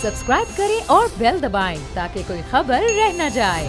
Subscribe करें और bell दबाएं ताकि कोई खबर रह न जाए।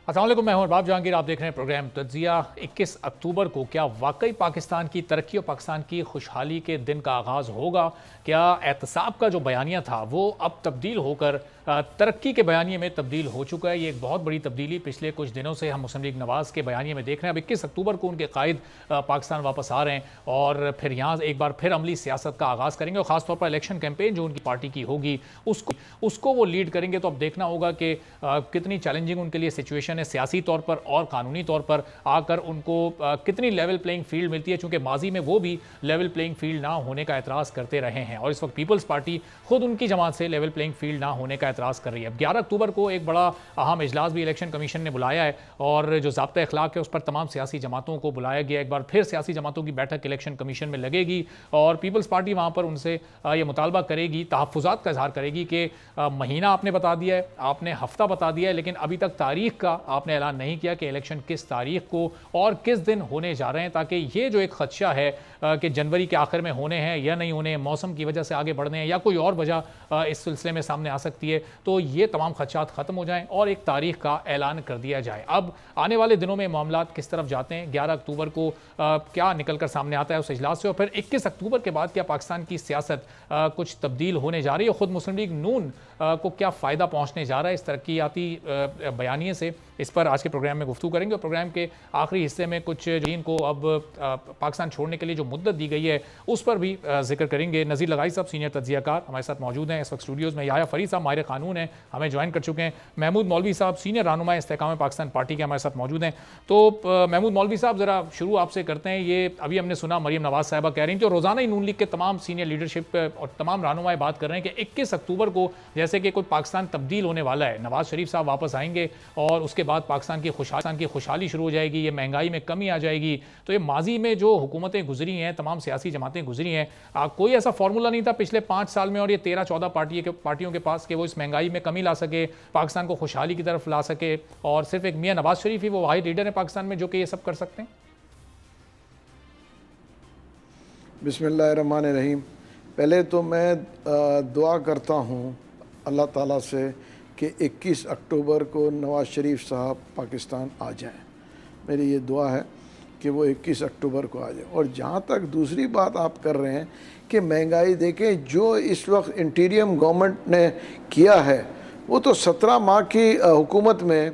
अस्सलाम वालेकुम, मैं हूं अरबाब जहांगीर। आप देख रहे हैं प्रोग्राम तज्जिया। 21 अक्टूबर को क्या वाकई पाकिस्तान की तरक्की और पाकिस्तान की खुशहाली के दिन का आगाज़ होगा? क्या एहतसाब का जो बयानिया था वो अब तब्दील होकर तरक्की के बयानिए में तब्दील हो चुका है? ये एक बहुत बड़ी तब्दीली पिछले कुछ दिनों से हम मुस्लिम लीग नवाज़ के बयानिए में देख रहे हैं। अब 21 अक्टूबर को उनके कायद पाकिस्तान वापस आ रहे हैं और फिर यहाँ एक बार फिर अमली सियासत का आगाज़ करेंगे और ख़ासतौर पर इलेक्शन कैंपेन जो उनकी पार्टी की होगी उसको वो लीड करेंगे। तो अब देखना होगा कि कितनी चैलेंजिंग उनके लिए सिचुएशन है सियासी तौर पर और कानूनी तौर पर आकर उनको कितनी लेवल प्लेइंग फील्ड मिलती है, चूंकि माजी में वो भी लेवल प्लेइंग फील्ड ना होने का एतराज़ करते रहे हैं और इस वक्त पीपल्स पार्टी खुद उनकी जमात से लेवल प्लेइंग फील्ड ना होने का एतराज़ कर रही है। 11 अक्टूबर को एक बड़ा अहम इजलास भी इलेक्शन कमीशन ने बुलाया है और जो ज़ाब्ता अखलाक है उस पर तमाम सियासी जमातों को बुलाया गया। एक बार फिर सियासी जमातों की बैठक इलेक्शन कमीशन में लगेगी और पीपल्स पार्टी वहाँ पर उनसे ये मुतालबा करेगी, तहफ़्फ़ुज़ात का इजहार करेगी कि महीना आपने बता दिया है, आपने हफ्ता बता दिया है, लेकिन अभी तक तारीख का आपने ऐलान नहीं किया कि इलेक्शन किस तारीख को और किस दिन होने जा रहे हैं, ताकि ये जो एक खदशा है कि जनवरी के आखिर में होने हैं या नहीं होने, मौसम की वजह से आगे बढ़ने हैं या कोई और वजह इस सिलसिले में सामने आ सकती है, तो ये तमाम खदशात ख़त्म हो जाएं और एक तारीख का ऐलान कर दिया जाए। अब आने वाले दिनों में मामलात किस तरफ जाते हैं, 11 अक्टूबर को क्या निकल कर सामने आता है उस इजलास से, और फिर 21 अक्टूबर के बाद क्या पाकिस्तान की सियासत कुछ तब्दील होने जा रही है, खुद मुस्लिम लीग नून को क्या फ़ायदा पहुँचने जा रहा है इस तरक्याती बयानिए से, इस पर आज के प्रोग्राम में गुफ्तगू करेंगे। और प्रोग्राम के आखिरी हिस्से में कुछ जिनको अब पाकिस्तान छोड़ने के लिए जो मुद्दत दी गई है उस पर भी जिक्र करेंगे। नज़ीर लगाई साहब सीनियर तज्जियाकार हमारे साथ मौजूद हैं इस वक्त स्टूडियोज़ में। याया फरीद साहब माहिर कानून हैं, हमें ज्वाइन कर चुके हैं। महमूद मौलवी साहब सीनियर रहनुमा इस्तेहकाम पाकिस्तान पार्टी के हमारे साथ मौजूद हैं। तो महमूद मौलवी साहब, ज़रा शुरू आपसे करते हैं। ये अभी हमने सुना मरीम नवाज़ साहिबा कह रही थी और रोज़ाना ही नून लीग के तमाम सीनियर लीडरशिप और तमाम रहनुमाएं बात कर रहे हैं कि 21 अक्टूबर को जैसे कि कोई पाकिस्तान तब्दील होने वाला है, नवाज़ शरीफ साहब वापस आएंगे और उसके बाद पाकिस्तान की खुशहाली शुरू हो जाएगी, ये महंगाई में कमी आ जाएगी। तो ये माजी में जो हुकूमतें गुजरी हैं, तमाम सियासी जमातें गुजरी हैं, कोई ऐसा फार्मूला नहीं था पिछले 5 साल में और ये 13-14 पार्टियों के पास कि वो इस महंगाई में कमी ला सके, पाकिस्तान को खुशहाली की तरफ ला सके, और सिर्फ एक मियां नवाज शरीफ ही वो वाहिद लीडर है पाकिस्तान में जो कि ये सब कर सकते हैं। बिस्मिल्लाहिर्रहमानिर्रहीम। पहले तो मैं दुआ करता हूँ अल्लाह ताला से कि 21 अक्टूबर को नवाज़ शरीफ साहब पाकिस्तान आ जाएं। मेरी ये दुआ है कि वो 21 अक्टूबर को आ जाए। और जहाँ तक दूसरी बात आप कर रहे हैं कि महंगाई देखें, जो इस वक्त इंटीरियम गवर्नमेंट ने किया है वो तो 17 माह की हुकूमत में,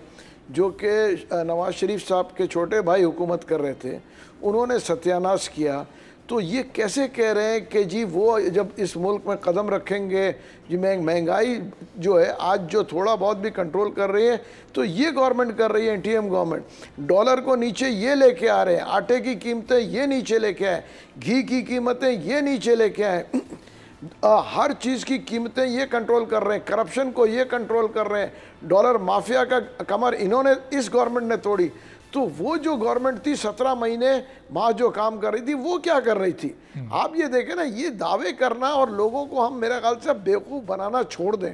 जो कि नवाज़ शरीफ साहब के छोटे भाई हुकूमत कर रहे थे, उन्होंने सत्यानाश किया। तो ये कैसे कह रहे हैं कि जी वो जब इस मुल्क में कदम रखेंगे, जी महंगाई जो है आज जो थोड़ा बहुत भी कंट्रोल कर रही है तो ये गवर्नमेंट कर रही है, इंटीरियम गवर्नमेंट। डॉलर को नीचे ये लेके आ रहे हैं, आटे की कीमतें ये नीचे लेके आए, घी की कीमतें ये नीचे लेके आए, हर चीज़ की कीमतें ये कंट्रोल कर रहे हैं, करप्शन को ये कंट्रोल कर रहे हैं। डॉलर माफिया का कमर इन्होंने, इस गवर्नमेंट ने तोड़ी। तो वो जो गवर्नमेंट थी 17 महीने माँ जो काम कर रही थी वो क्या कर रही थी? आप ये देखें ना, ये दावे करना और लोगों को हम मेरे ख्याल से बेवकूफ़ बनाना छोड़ दें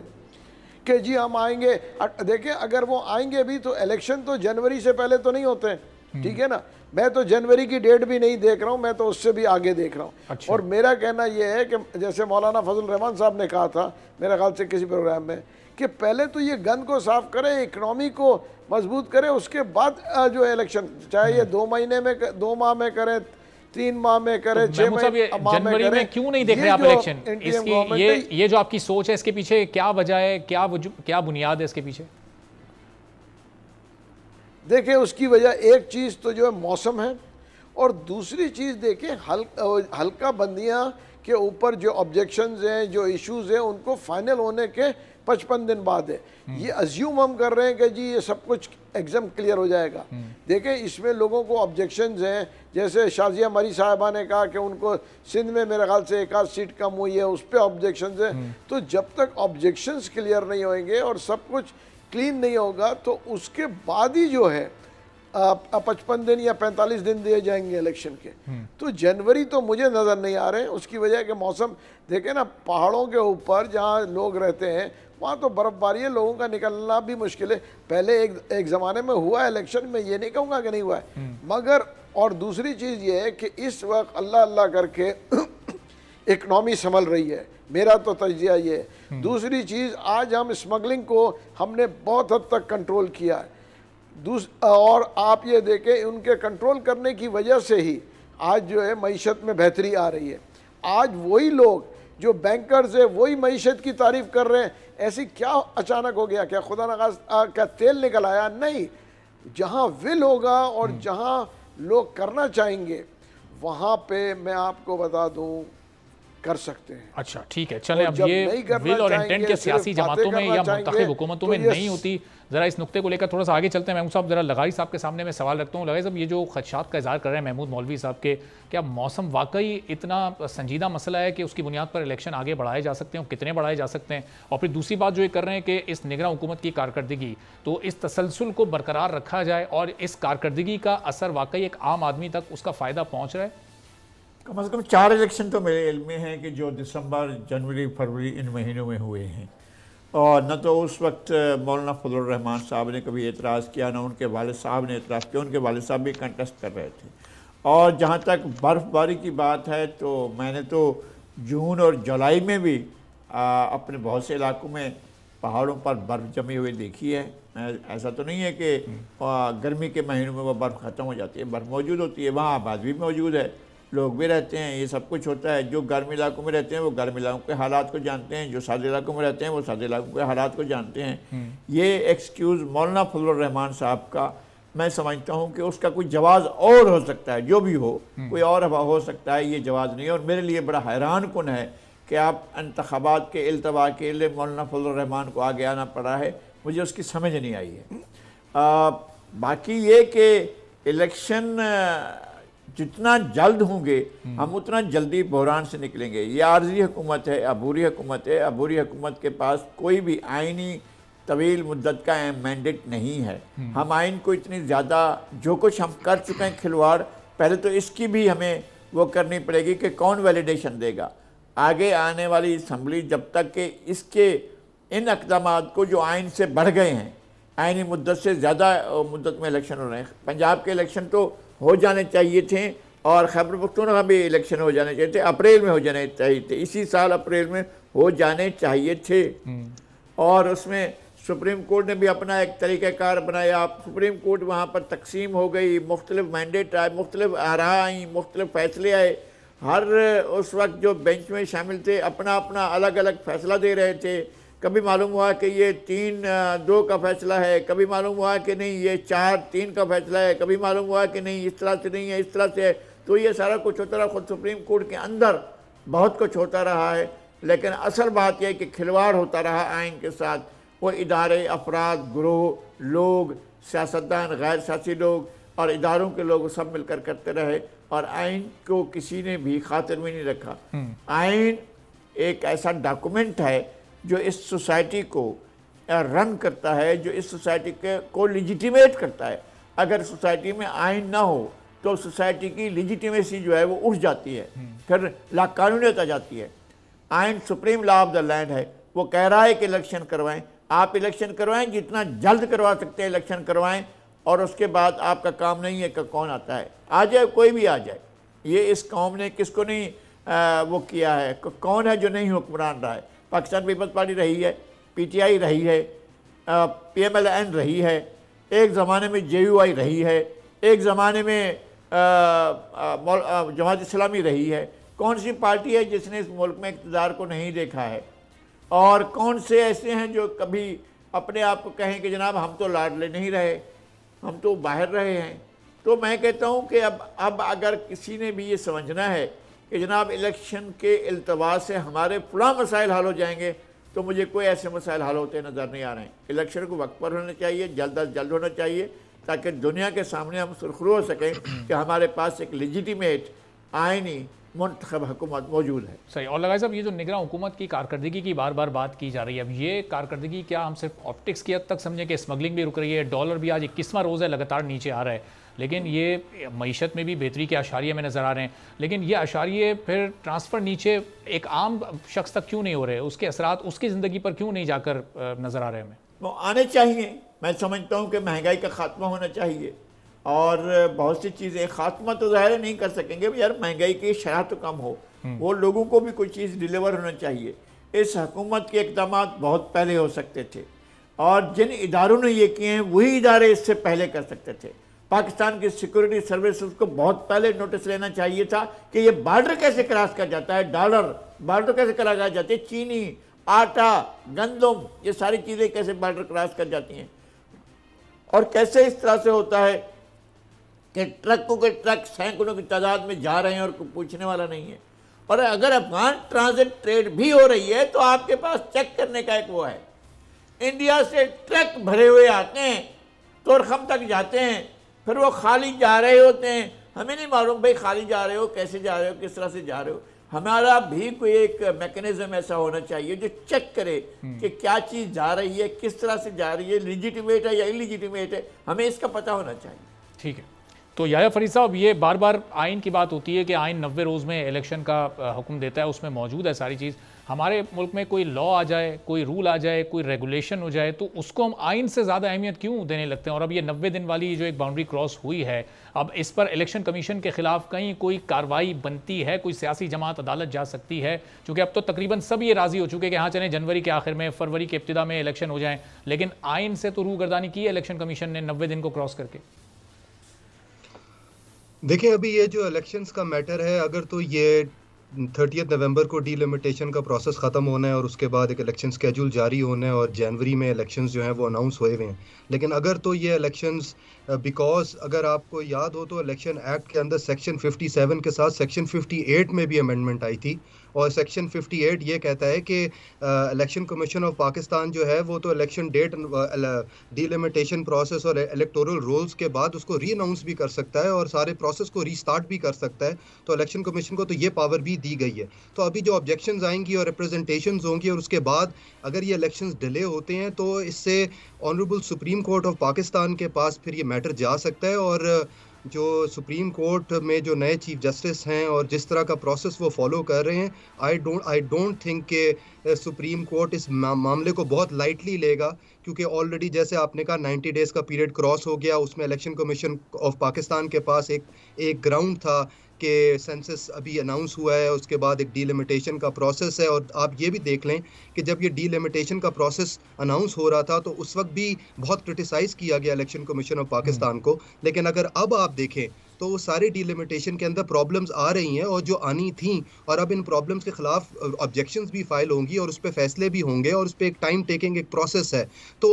कि जी हम आएंगे। देखें, अगर वो आएंगे भी तो इलेक्शन तो जनवरी से पहले तो नहीं होते, ठीक है ना। मैं तो जनवरी की डेट भी नहीं देख रहा हूँ, मैं तो उससे भी आगे देख रहा हूँ। अच्छा। और मेरा कहना यह है कि जैसे मौलाना फजल रहमान साहब ने कहा था मेरे ख्याल से किसी प्रोग्राम में कि पहले तो ये गंद को साफ करें, इकनॉमी को मजबूत करें, उसके बाद जो है इलेक्शन, चाहे ये 2 महीने में, 2 माह में करें, 3 माह में करें, 6 माह जनवरी में क्यों नहीं देख रहे आप इलेक्शन? इसकी ये जो आपकी सोच है इसके पीछे क्या वजह है, क्या बुनियाद है इसके पीछे? देखिए, उसकी वजह एक चीज़ तो जो है मौसम है, और दूसरी चीज़ देखिए हल्का बंदियां के ऊपर जो ऑब्जेक्शंस हैं, जो इश्यूज हैं, उनको फाइनल होने के 55 दिन बाद है। ये अज्यूम हम कर रहे हैं कि जी ये सब कुछ एग्जाम क्लियर हो जाएगा। देखें, इसमें लोगों को ऑब्जेक्शंस हैं, जैसे शाजिया मरी साहिबा ने कहा कि उनको सिंध में मेरे ख्याल से 1 सीट कम हुई है, उस पर ऑब्जेक्शंस हैं। तो जब तक ऑब्जेक्शंस क्लियर नहीं होंगे और सब कुछ क्लीन नहीं होगा तो उसके बाद ही जो है 55 दिन या 45 दिन दिए जाएंगे इलेक्शन के। तो जनवरी तो मुझे नज़र नहीं आ रहे। उसकी वजह है कि मौसम देखें ना, पहाड़ों के ऊपर जहाँ लोग रहते हैं वहाँ तो बर्फबारी है, लोगों का निकलना भी मुश्किल है। पहले एक ज़माने में हुआ है इलेक्शन, में ये नहीं कहूँगा कि नहीं हुआ है, मगर और दूसरी चीज़ ये है कि इस वक्त अल्लाह अल्लाह करके इकनॉमी संभल रही है, मेरा तो तजिया ये है। दूसरी चीज़, आज हम स्मगलिंग को हमने बहुत हद तक कंट्रोल किया है। और आप ये देखें, उनके कंट्रोल करने की वजह से ही आज जो है मईशत में बेहतरी आ रही है। आज वही लोग जो बैंकर्स है वही मईशत की तारीफ कर रहे हैं। ऐसी क्या अचानक हो गया? क्या खुदा न खास्ता क्या तेल निकल आया? नहीं, जहाँ विल होगा और जहाँ लोग करना चाहेंगे वहाँ पे मैं आपको बता दूँ कर सकते हैं। अच्छा ठीक है, चलें, अब ये विल और इंटेंट के सियासी जमातों में या मुंतखब हुकूमतों में नहीं होती। ज़रा इस नुक्ते को लेकर थोड़ा सा आगे चलते हैं। महमूद साहब, ज़रा लगाई साहब के सामने मैं सवाल रखता हूँ। लगाई साहब, ये जो खदशात का इज़हार कर रहे हैं महमूद मौलवी साहब के, क्या मौसम वाकई इतना संजीदा मसला है कि उसकी बुनियाद पर इलेक्शन आगे बढ़ाए जा सकते हैं, और कितने बढ़ाए जा सकते हैं? और फिर दूसरी बात जो ये कर रहे हैं कि इस निगरान हुकूमत की कारकर्दगी, तो इस तसलसल को बरकरार रखा जाए और इस कारकर्दगी का असर वाकई एक आम आदमी तक उसका फ़ायदा पहुँच रहा है? कम से कम 4 इलेक्शन तो मेरे इल्म में हैं कि जो दिसंबर, जनवरी, फरवरी इन महीनों में हुए हैं, और न तो उस वक्त मौलाना फजलुर रहमान साहब ने कभी एतराज़ किया, न उनके वालिद साहब ने एतराज़ किया। उनके वालिद साहब भी कंटेस्ट कर रहे थे। और जहाँ तक बर्फ़बारी की बात है, तो मैंने तो जून और जुलाई में भी अपने बहुत से इलाकों में पहाड़ों पर बर्फ़ जमी हुई देखी है। ऐसा तो नहीं है कि गर्मी के महीनों में वह बर्फ़ ख़त्म हो जाती है, बर्फ़ मौजूद होती है, वहाँ आबादी भी मौजूद है, लोग भी रहते हैं, ये सब कुछ होता है। जो गर्म इलाकों में रहते हैं वो गर्म इलाकों के हालात को जानते हैं, जो सादे इलाकों में रहते हैं वो सादे इलाकों के हालात को जानते हैं। ये एक्सक्यूज़ मौलाना फजलुर रहमान साहब का मैं समझता हूँ कि उसका कोई जवाज़ और हो सकता है, जो भी हो कोई और हो सकता है, ये जवाज़ नहीं है। और मेरे लिए बड़ा हैरान कुन है कि आप इंतखाबात के इल्तवा के लिए मौलाना फजलुर रहमान को आगे आना पड़ा है, मुझे उसकी समझ नहीं आई है। बाकी ये कि इलेक्शन जितना जल्द होंगे हम उतना जल्दी बहरान से निकलेंगे। ये आर्जी हुकूमत है, अबूरी हुकूमत है। अबूरी हुकूमत के पास कोई भी आइनी तवील मुद्दत का मैंडेट नहीं है। हम आइन को इतनी ज़्यादा, जो कुछ हम कर चुके हैं खिलवाड़, पहले तो इसकी भी हमें वो करनी पड़ेगी कि कौन वैलिडेशन देगा। आगे आने वाली असम्बली जब तक कि इसके इन इक़दामात को जो आइन से बढ़ गए हैं, आइनी मुद्दत से ज़्यादा मुद्दत में इलेक्शन हो रहे हैं। पंजाब के इलेक्शन तो हो जाने चाहिए थे, और खैबर पख्तूनख्वा भी इलेक्शन हो जाने चाहिए थे, अप्रैल में हो जाने चाहिए थे, इसी साल अप्रैल में हो जाने चाहिए थे। और उसमें सुप्रीम कोर्ट ने भी अपना एक तरीक़ाकार बनाया। सुप्रीम कोर्ट वहाँ पर तकसीम हो गई, मुख्तलिफ मैंडेट आए, मुख्तलिफ आरा आई, मुख्तलिफ फ़ैसले आए। हर उस वक्त जो बेंच में शामिल थे अपना अपना अलग अलग फ़ैसला दे रहे थे। कभी मालूम हुआ कि ये 3-2 का फ़ैसला है, कभी मालूम हुआ कि नहीं ये 4-3 का फ़ैसला है, कभी मालूम हुआ कि नहीं इस तरह से नहीं है, इस तरह से है। तो ये सारा कुछ होता रहा, ख़ुद सुप्रीम कोर्ट के अंदर बहुत कुछ होता रहा है। लेकिन असल बात यह है कि खिलवाड़ होता रहा आइन के साथ। वो इदारे, अफराद, ग्रोह, लोग, सियासतदान, गैर सियासी लोग और इदारों के लोग सब मिलकर करते रहे, और आइन को किसी ने भी खातिर में नहीं रखा। आइन एक ऐसा डॉक्यूमेंट है जो इस सोसाइटी को रन करता है, जो इस सोसाइटी को लिजिटिमेट करता है। अगर सोसाइटी में आइन ना हो तो सोसाइटी की लिजिटिमेसी जो है वो उठ जाती है, फिर लाकानूनियत आ जाती है। आइन supreme law of the land है, वो कह रहा है कि इलेक्शन करवाएं। आप इलेक्शन करवाएं, जितना जल्द करवा सकते हैं इलेक्शन करवाएं, और उसके बाद आपका काम नहीं है कि कौन आता है, आ जाए, कोई भी आ जाए। ये इस कौम ने किसको नहीं वो किया है, कौन है जो नहीं हुक्मरान रहा है। पाकिस्तान पीपल्स पार्टी रही है, PTI रही है, PMLN रही है, एक ज़माने में JUI रही है, एक ज़माने में जमात इस्लामी रही है। कौन सी पार्टी है जिसने इस मुल्क में इक़्तिदार को नहीं देखा है? और कौन से ऐसे हैं जो कभी अपने आप को कहें कि जनाब हम तो लाडले नहीं रहे, हम तो बाहर रहे हैं? तो मैं कहता हूँ कि अब अगर किसी ने भी ये समझना है कि जनाब इलेक्शन के इल्तवा से हमारे फलां मसाइल हल हो जाएंगे, तो मुझे कोई ऐसे मसाइल हल होते नज़र नहीं आ रहे हैं। इलेक्शन को वक्त पर होना चाहिए, जल्द अज जल्द होना चाहिए, ताकि दुनिया के सामने हम सुरखरू हो सकें कि हमारे पास एक लेजिटिमेट आइनी मुंतखब हुकूमत मौजूद है। सही। और लगाए साहब, ये जो निगरान हुकूमत की कारकर्दगी की बार बार बात की जा रही है, अब ये कारकर्दगी क्या हम सिर्फ ऑप्टिक्स की हद तक समझें कि स्मगलिंग भी रुक रही है, डॉलर भी आज 21वां रोज़ है लगातार नीचे आ रहा है, लेकिन ये मईशत में भी बेहतरी के अशारिये में नज़र आ रहे हैं, लेकिन ये अशारिये फिर ट्रांसफ़र नीचे एक आम शख्स तक क्यों नहीं हो रहे, उसके असरात उसकी ज़िंदगी पर क्यों नहीं जाकर नज़र आ रहे हमें? वो आने चाहिए। मैं समझता हूँ कि महंगाई का खात्मा होना चाहिए और बहुत सी चीज़ें, खात्मा तो ज़ाहिर नहीं कर सकेंगे यार, महंगाई की शरह तो कम हो, वो लोगों को भी कोई चीज़ डिलीवर होना चाहिए। इस हुकूमत के इक़दाम बहुत पहले हो सकते थे और जिन इदारों ने ये किए हैं वही इदारे इससे पहले कर सकते थे। पाकिस्तान की सिक्योरिटी सर्विसेज को बहुत पहले नोटिस लेना चाहिए था कि ये बॉर्डर कैसे क्रॉस कर जाता है, डॉलर बॉर्डर कैसे क्रॉस कर जाती है, चीनी, आटा, गंदम, ये सारी चीज़ें कैसे बॉर्डर क्रॉस कर जाती हैं और कैसे इस तरह से होता है कि ट्रकों के ट्रक सैकड़ों की तादाद में जा रहे हैं और कोई पूछने वाला नहीं है। और अगर अफगान ट्रांजिट ट्रेड भी हो रही है तो आपके पास चेक करने का एक वो है, इंडिया से ट्रक भरे हुए आते हैं, तोरखम तक जाते हैं, फिर वो खाली जा रहे होते हैं, हमें नहीं मालूम भाई खाली जा रहे हो, कैसे जा रहे हो, किस तरह से जा रहे हो। हमारा भी कोई एक मैकेनिज्म ऐसा होना चाहिए जो चेक करे कि क्या चीज़ जा रही है, किस तरह से जा रही है, लिजिटिमेट है या इलिजिटिमेट है, हमें इसका पता होना चाहिए। ठीक है, तो याया फरीद साहब, ये बार बार आइन की बात होती है कि आइन 90 रोज़ में इलेक्शन का हुक्म देता है, उसमें मौजूद है सारी चीज़। हमारे मुल्क में कोई लॉ आ जाए, कोई रूल आ जाए, कोई रेगुलेशन हो जाए, तो उसको हम आइन से ज़्यादा अहमियत क्यों देने लगते हैं? और अब ये 90 दिन वाली जो एक बाउंड्री क्रॉस हुई है, अब इस पर इलेक्शन कमीशन के खिलाफ कहीं कोई कार्रवाई बनती है, कोई सियासी जमात अदालत जा सकती है? क्योंकि अब तो तकरीबन सब ये राज़ी हो चुके कि हाँ चलें जनवरी के आखिर में, फरवरी के इब्तिदा में इलेक्शन हो जाएँ, लेकिन आइन से तो रूगर्दानी की है इलेक्शन कमीशन ने 90 दिन को क्रॉस करके। देखिए, अभी ये जो इलेक्शंस का मैटर है, अगर तो ये 30 नवंबर को डीलिमिटेशन का प्रोसेस ख़त्म होना है और उसके बाद एक इलेक्शन स्केड्यूल जारी होना है और जनवरी में इलेक्शंस जो हैं वो अनाउंस हुए हुए हैं, लेकिन अगर तो ये इलेक्शंस बिकॉज अगर आपको याद हो तो इलेक्शन एक्ट के अंदर सेक्शन 57 के साथ सेक्शन 58 में भी अमेंडमेंट आई थी और सेक्शन 58 ये कहता है कि इलेक्शन कमीशन ऑफ पाकिस्तान जो है वो तो इलेक्शन डेट डीलिमिटेशन प्रोसेस और इलेक्टोरल रोल्स के बाद उसको री अनाउंस भी कर सकता है और सारे प्रोसेस को रीस्टार्ट भी कर सकता है। तो इलेक्शन कमीशन को तो ये पावर भी दी गई है। तो अभी जो ऑब्जेक्शंस आएंगी और रिप्रेजेंटेशंस होंगी और उसके बाद अगर ये इलेक्शंस डिले होते हैं तो इससे honourable supreme court of Pakistan के पास फिर ये मैटर जा सकता है और जो सुप्रीम कोर्ट में जो नए चीफ जस्टिस हैं और जिस तरह का प्रोसेस वो फॉलो कर रहे हैं, आई डोंट थिंक कि सुप्रीम कोर्ट इस मामले को बहुत लाइटली लेगा, क्योंकि ऑलरेडी जैसे आपने कहा 90 डेज़ का पीरियड क्रॉस हो गया। उसमें इलेक्शन कमीशन ऑफ पाकिस्तान के पास एक ग्राउंड था कि सेंसस अभी अनाउंस हुआ है, उसके बाद एक डीलिमिटेशन का प्रोसेस है। और आप ये भी देख लें कि जब ये डीलिमिटेशन का प्रोसेस अनाउंस हो रहा था तो उस वक्त भी बहुत क्रिटिसाइज़ किया गया इलेक्शन कमीशन ऑफ पाकिस्तान को, लेकिन अगर अब आप देखें तो वो सारे डीलिमिटेशन के अंदर प्रॉब्लम्स आ रही हैं और जो आनी थी, और अब इन प्रॉब्लम्स के खिलाफ ऑब्जेक्शंस भी फाइल होंगी और उस पर फैसले भी होंगे और उस पर एक टाइम टेकिंग एक प्रोसेस है। तो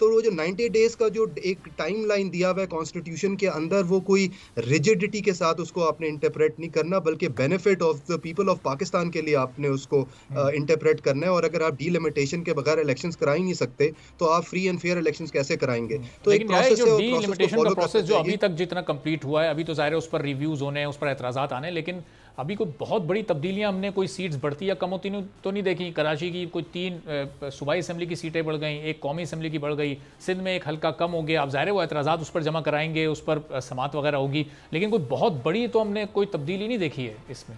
वो जो 90 डेज़ का जो एक टाइम लाइन दिया हुआ है कॉन्स्टिट्यूशन के अंदर, वो कोई रिजिडिटी के साथ उसको आपने इंटरप्रेट नहीं करना, बल्कि benefit of the people of Pakistan के लिए आपने उसको इंटरप्रेट करना है। और अगर आप डीलिमिटेशन के बगैर इलेक्शंस करा ही नहीं सकते तो आप फ्री एंड फेयर इलेक्शंस कैसे कराएंगे? तो एक प्रोसेस है, डीलिमिटेशन का प्रोसेस जो अभी तक जितना कंप्लीट हुआ है, अभी तो ज़ाहिर है उस पर रिव्यूज़ होने हैं, उस पर एतराज़ात आने, लेकिन अभी कोई बहुत बड़ी तब्दीलियां हमने कोई सीट्स बढ़ती या कम होती तो नहीं देखी। कराची की कोई 3 सूबाई असम्बली की सीटें बढ़ गई, एक कौमी असम्बली की बढ़ गई, सिंध में एक हल्का कम हो गया। अब ज़ाहिर है वो एतराज़ात उस पर जमा कराएंगे, उस पर समात वगैरह होगी, लेकिन कोई बहुत बड़ी तो हमने कोई तब्दीली नहीं देखी है इसमें।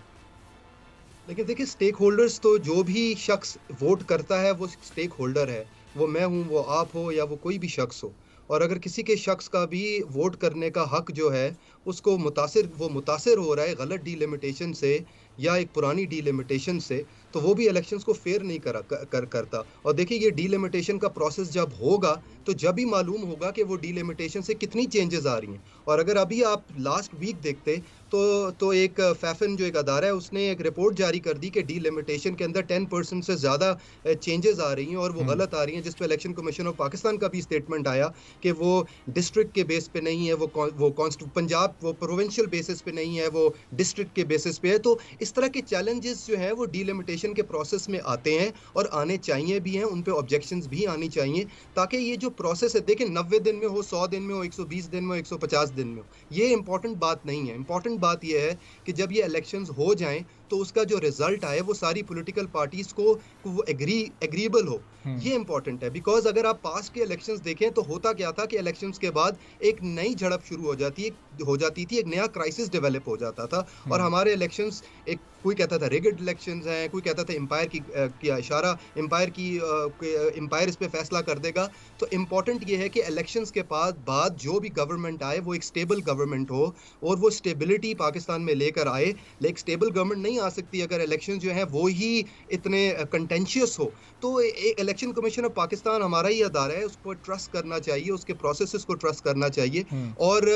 लेकिन देखिए, स्टेक होल्डर्स तो जो भी शख्स वोट करता है वो स्टेक होल्डर है, वो मैं हूँ, वो आप हो या वो कोई भी शख्स हो। और अगर किसी के शख्स का भी वोट करने का हक जो है उसको मुतासिर हो रहा है गलत डीलिमिटेशन से या एक पुरानी डीलिमिटेशन से, तो वो भी इलेक्शंस को फेयर नहीं करता। और देखिए, ये डीलिमिटेशन का प्रोसेस जब होगा तो जब ही मालूम होगा कि वो डीलिमिटेशन से कितनी चेंजेस आ रही हैं। और अगर अभी आप लास्ट वीक देखते तो एक फैफन जो एक अदारा है उसने एक रिपोर्ट जारी कर दी कि डीलिमिटेशन के अंदर 10% से ज़्यादा चेंजेस आ रही हैं और वो गलत आ रही हैं, जिस पर इलेक्शन कमीशन ऑफ पाकिस्तान का भी स्टेटमेंट आया कि वो डिस्ट्रिक्ट के बेस पे नहीं है, वो पंजाब वो प्रोविंशियल बेसिस पे नहीं है, वो डिस्ट्रिक्ट के बेसिस पे है। तो इस तरह के चैलेंजेस जो हैं वो डीलिमिटेशन के प्रोसेस में आते हैं और आने चाहिए भी हैं, उन पे ऑब्जेक्शंस भी आनी चाहिए, ताकि ये जो प्रोसेस है, देखें 90 दिन में हो, 100 दिन में हो, 120 दिन में हो, 150 दिन में हो, ये इंपॉर्टेंट बात नहीं है। इंपॉर्टेंट बात यह है कि जब ये इलेक्शंस हो जाएं तो उसका जो रिजल्ट आए वो सारी पॉलिटिकल पार्टीज को वो एग्रीएबल हो, ये इंपॉर्टेंट है। बिकॉज अगर आप पास के इलेक्शंस देखें तो होता क्या था कि इलेक्शंस के बाद एक नई झड़प शुरू हो जाती थी, एक नया क्राइसिस डेवलप हो जाता था। और हमारे इलेक्शंस, एक कोई कहता था रिगिड इलेक्शंस हैं, कोई कहता था एम्पायर की इशारा एम्पायर इस पे फैसला कर देगा। तो इम्पोर्टेंट ये है कि इलेक्शंस के बाद जो भी गवर्नमेंट आए वो एक स्टेबल गवर्नमेंट हो और वो स्टेबिलिटी पाकिस्तान में लेकर आए। लेकिन स्टेबल गवर्नमेंट नहीं आ सकती अगर इलेक्शन जो है वो ही इतने कंटेंशियस हो। तो इलेक्शन कमीशन ऑफ पाकिस्तान हमारा ही अदारा है, उसको ट्रस्ट करना चाहिए, उसके प्रोसेसेस को ट्रस्ट करना चाहिए और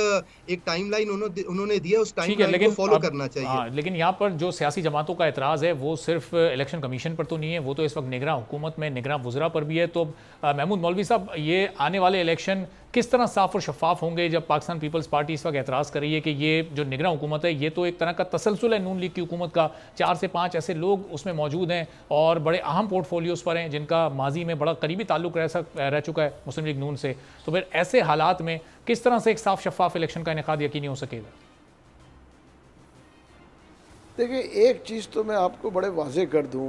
एक टाइमलाइन उन्होंने दिया, उस टाइमलाइन को फॉलो करना चाहिए। लेकिन यहाँ पर जो सियासी जमातों का एतराज़ है वो सिर्फ इलेक्शन कमीशन पर तो नहीं है, वो तो इस वक्त निगरान हुकूमत में निगरान वज़रा पर भी है। तो महमूद मौलवी साहब, ये आने वाले इलेक्शन किस तरह साफ और शफाफ होंगे जब पाकिस्तान पीपल्स पार्टी इस वक्त एतराज़ कर रही है कि ये जो निगरान हुकूमत है ये तो एक तरह का तसलसल है नून लीग की हुकूमत का, 4 से 5 ऐसे लोग उसमें मौजूद हैं और बड़े अहम पोर्टफोलियोज़ पर हैं जिनका माजी में बड़ा करीबी ताल्लुक रह चुका है मुस्लिम लीग नून से। तो फिर ऐसे हालात में किस तरह से एक साफ शफाफ इलेक्शन का इनेकाद यकीनी हो सकेगा? देखिए, एक चीज़ तो मैं आपको बड़े वाजे कर दूं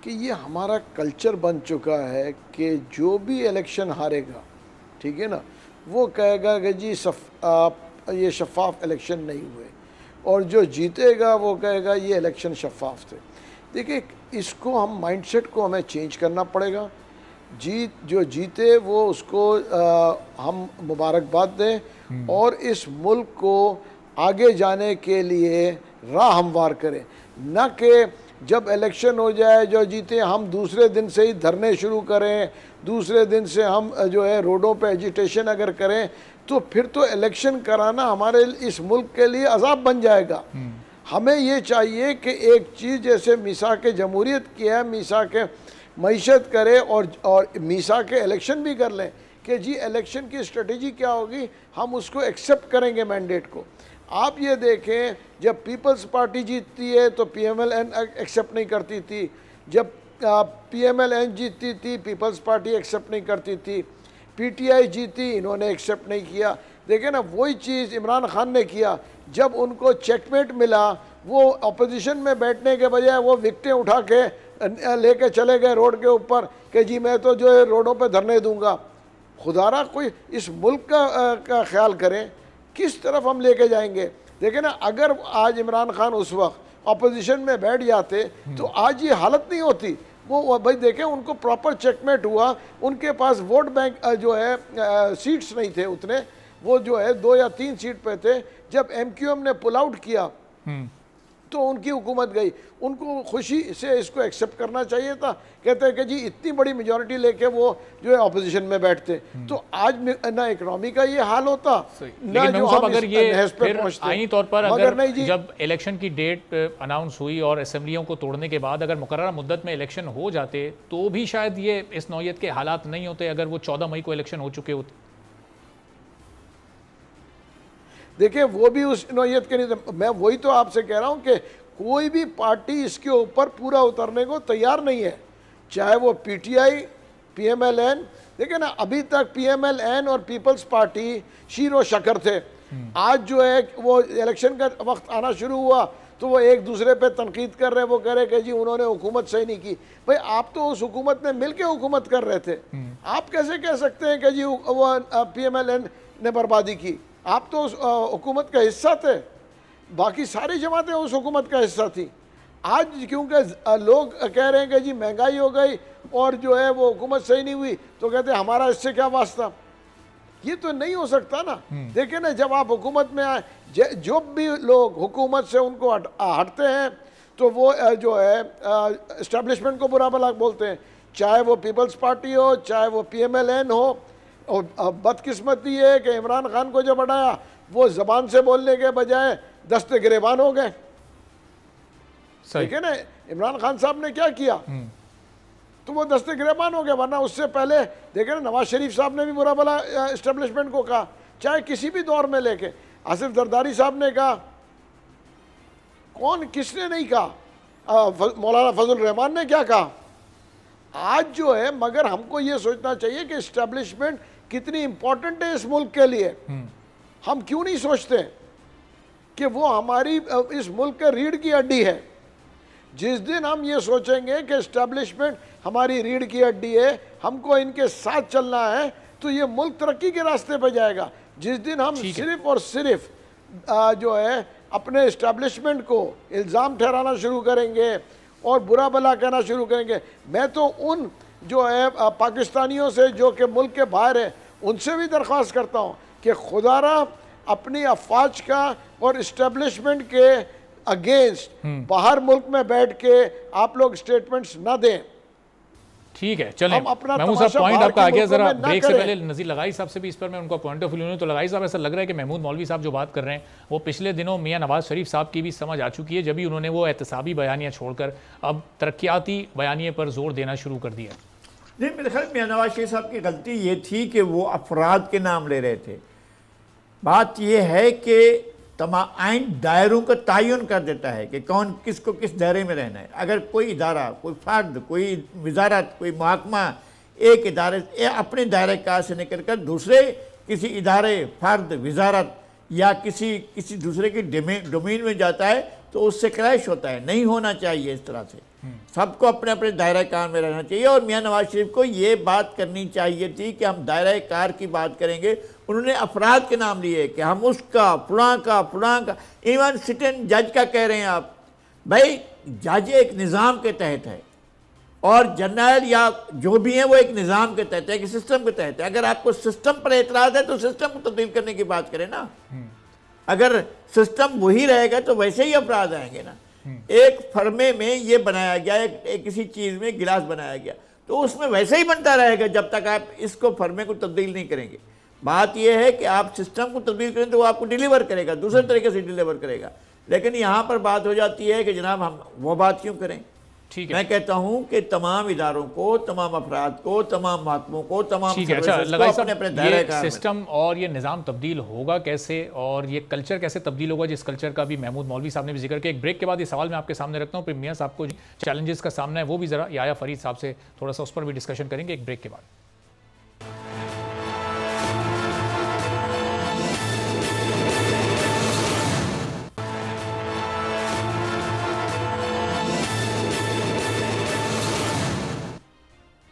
कि ये हमारा कल्चर बन चुका है कि जो भी इलेक्शन हारेगा, ठीक है ना, वो कहेगा कि जी ये शफाफ इलेक्शन नहीं हुए, और जो जीतेगा वो कहेगा ये इलेक्शन शफाफ थे। देखिए, इसको हम माइंडसेट को हमें चेंज करना पड़ेगा। जो जीते वो उसको हम मुबारकबाद दें और इस मुल्क को आगे जाने के लिए राह हमवार करें, न कि जब इलेक्शन हो जाए जो जीते हम दूसरे दिन से ही धरने शुरू करें, दूसरे दिन से हम जो है रोडों पे एजिटेशन अगर करें तो फिर तो इलेक्शन कराना हमारे इस मुल्क के लिए अजाब बन जाएगा। हमें ये चाहिए कि एक चीज़ जैसे मीसाक जमहूरियत की है, मीसाक मईशत करे और मीसाक इलेक्शन भी कर लें कि जी इलेक्शन की स्ट्रेटजी क्या होगी, हम उसको एक्सेप्ट करेंगे मैंडेट को। आप ये देखें, जब पीपल्स पार्टी जीतती है तो PMLN एक्सेप्ट नहीं करती थी, जब PMLN जीतती थी पीपल्स पार्टी एक्सेप्ट नहीं करती थी, PTI जीती इन्होंने एक्सेप्ट नहीं किया। देखें ना, वही चीज़ इमरान खान ने किया, जब उनको चेकमेट मिला वो अपोजिशन में बैठने के बजाय वो विकटें उठा के लेके चले गए रोड के ऊपर कि जी मैं तो जो है रोडों पे धरने दूंगा। खुदारा कोई इस मुल्क का ख्याल करें, किस तरफ हम लेके जाएंगे। देखें ना, अगर आज इमरान खान उस वक्त अपोजिशन में बैठ जाते तो आज ये हालत नहीं होती। वो भाई देखें, उनको प्रॉपर चेकमेट हुआ, उनके पास वोट बैंक जो है सीट्स नहीं थे उतने, वो जो है 2 या 3 सीट पे थे। जब MQM ने पुल आउट किया तो उनकी हुकूमत गई, उनको खुशी से इसको एक्सेप्ट करना चाहिए था। कहते हैं कि जी इतनी बड़ी मेजॉरिटी लेके वो जो है ऑपोजिशन में बैठते, तो आज ना इकोनॉमी का ये हाल होता ना जो हम अगर ये फिर आईनी तौर पर अगर जब इलेक्शन की डेट अनाउंस हुई और असेंबलियों को तोड़ने के बाद अगर मुकर्रर मुद्दत में इलेक्शन हो जाते तो भी शायद ये इस नौयत के हालात नहीं होते अगर वो 14 मई को इलेक्शन हो चुके होते। देखिए, वो भी उस नौयत के नहीं, मैं वही तो आपसे कह रहा हूँ कि कोई भी पार्टी इसके ऊपर पूरा उतरने को तैयार नहीं है, चाहे वो PTI, PMLN। देखिए ना, अभी तक PMLN और पीपल्स पार्टी शीर व शकर थे। आज जो है वो इलेक्शन का वक्त आना शुरू हुआ तो वो एक दूसरे पे तनकीद कर रहे, वो कह रहे कि जी उन्होंने हुकूमत सही नहीं की। भाई आप तो उस हुकूमत में मिल के हुकूमत कर रहे थे, आप कैसे कह सकते हैं कि जी वो PMLN ने बर्बादी की? आप तो उस हुकूमत का हिस्सा थे, बाकी सारी जमातें उस हुकूमत का हिस्सा थी। आज क्योंकि लोग कह रहे हैं कि जी महंगाई हो गई और जो है वो हुकूमत सही नहीं हुई, तो कहते हैं हमारा इससे क्या वास्ता। ये तो नहीं हो सकता ना। देखिए ना, जब आप हुकूमत में आए, जो भी लोग हुकूमत से उनको हटते हैं तो वो जो है इस्टेब्लिशमेंट को बुरा भला बोलते हैं, चाहे वो पीपल्स पार्टी हो, चाहे वो PMLN हो। और बदकिस्मती है कि इमरान खान को जब हटाया वो ज़बान से बोलने के बजाय दस्ते गिरेबान हो गए। ठीक है ना, इमरान खान साहब ने क्या किया, तो वो दस्ते गिरेबान हो गए। वरना उससे पहले देखे ना, नवाज शरीफ साहब ने भी बुरा भला इस्टेब्लिशमेंट को कहा, चाहे किसी भी दौर में लेके। आसिफ जरदारी साहब ने कहा, किसने नहीं कहा, मौलाना फजल रहमान ने क्या कहा। आज जो है, मगर हमको ये सोचना चाहिए कि इस्टेब्लिशमेंट कितनी इंपॉर्टेंट है इस मुल्क के लिए। हम क्यों नहीं सोचते कि वो हमारी इस मुल्क के रीढ़ की हड्डी है। जिस दिन हम ये सोचेंगे कि इस्टेब्लिशमेंट हमारी रीढ़ की हड्डी है, हमको इनके साथ चलना है, तो ये मुल्क तरक्की के रास्ते पर जाएगा। जिस दिन हम सिर्फ और सिर्फ जो है अपने इस्टेब्लिशमेंट को इल्ज़ाम ठहराना शुरू करेंगे और बुरा भला कहना शुरू करेंगे, मैं तो उन जो है पाकिस्तानियों से जो कि मुल्क के बाहर है उनसे भी दरख्वास्त करता हूँ कि खुदारा अपनी अफवाज का और इस्टेब्लिशमेंट के अगेंस्ट बाहर मुल्क में बैठ के आप लोग स्टेटमेंट्स ना दें। ठीक है, चलें महमूद साहब, पॉइंट आपका आ गया। जरा ब्रेक से पहले नज़ीर लगाई साहब से भी इस पर मैं उनका पॉइंट ऑफ व्यू लूँ। तो लगाई साहब, ऐसा लग रहा है कि महमूद मौलवी साहब जो बात कर रहे हैं वो पिछले दिनों मियां नवाज शरीफ साहब की भी समझ आ चुकी है, जब भी उन्होंने वो एहतसाबी बयानियाँ छोड़कर अब तरक्याती बयानिए पर जोर देना शुरू कर दिया। नहीं, मेरे ख्याल मियां नवाज शरीफ साहब की गलती ये थी कि वो अफराद के नाम ले रहे थे। बात यह है कि आइन दायरों का तयन कर देता है कि कौन किसको किस दायरे में रहना है। अगर कोई इदारा, कोई फर्द, कोई वजारत, कोई महकमा एक इदारे अपने दायरे कार से निकल कर दूसरे किसी इदारे, फर्द, वजारत या किसी दूसरे की डोमेन में जाता है तो उससे क्रैश होता है। नहीं होना चाहिए इस तरह से, सबको अपने अपने दायरा कार में रहना चाहिए। और मियां नवाज शरीफ को ये बात करनी चाहिए थी कि हम दायरा कार की बात करेंगे। उन्होंने अफराद के नाम लिए कि हम उसका फलां का इवन सिटिंग जज का कह रहे हैं आप। भाई जज एक निज़ाम के तहत है और जनरल या जो भी है वो एक निज़ाम के तहत है, एक सिस्टम के तहत है। अगर आपको सिस्टम पर एतराज़ है तो सिस्टम को तब्दील करने की बात करें ना। अगर सिस्टम वही रहेगा तो वैसे ही अपराध आएंगे ना। एक फर्मे में ये बनाया गया, एक किसी चीज़ में गिलास बनाया गया तो उसमें वैसे ही बनता रहेगा जब तक आप इसको फर्मे को तब्दील नहीं करेंगे। बात यह है कि आप सिस्टम को तब्दील करें तो वो आपको डिलीवर करेगा, दूसरे तरीके से डिलीवर करेगा। लेकिन यहाँ पर बात हो जाती है कि जनाब हम वो बात क्यों करें। ठीक है, मैं कहता हूं कि तमाम इदारों को, तमाम अफराद को, तमाम महकमों को, तमाम ये सिस्टम और ये निज़ाम तब्दील होगा कैसे और ये कल्चर कैसे तब्दील होगा, जिस कल्चर का भी महमूद मौलवी साहब ने भी जिक्र किया। एक ब्रेक के बाद ये सवाल मैं आपके सामने रखता हूँ, फिर मियां साहब को चैलेंजेस का सामना है वो भी ज़रा याया फरीद साहब से थोड़ा सा उस पर भी डिस्कशन करेंगे एक ब्रेक के बाद।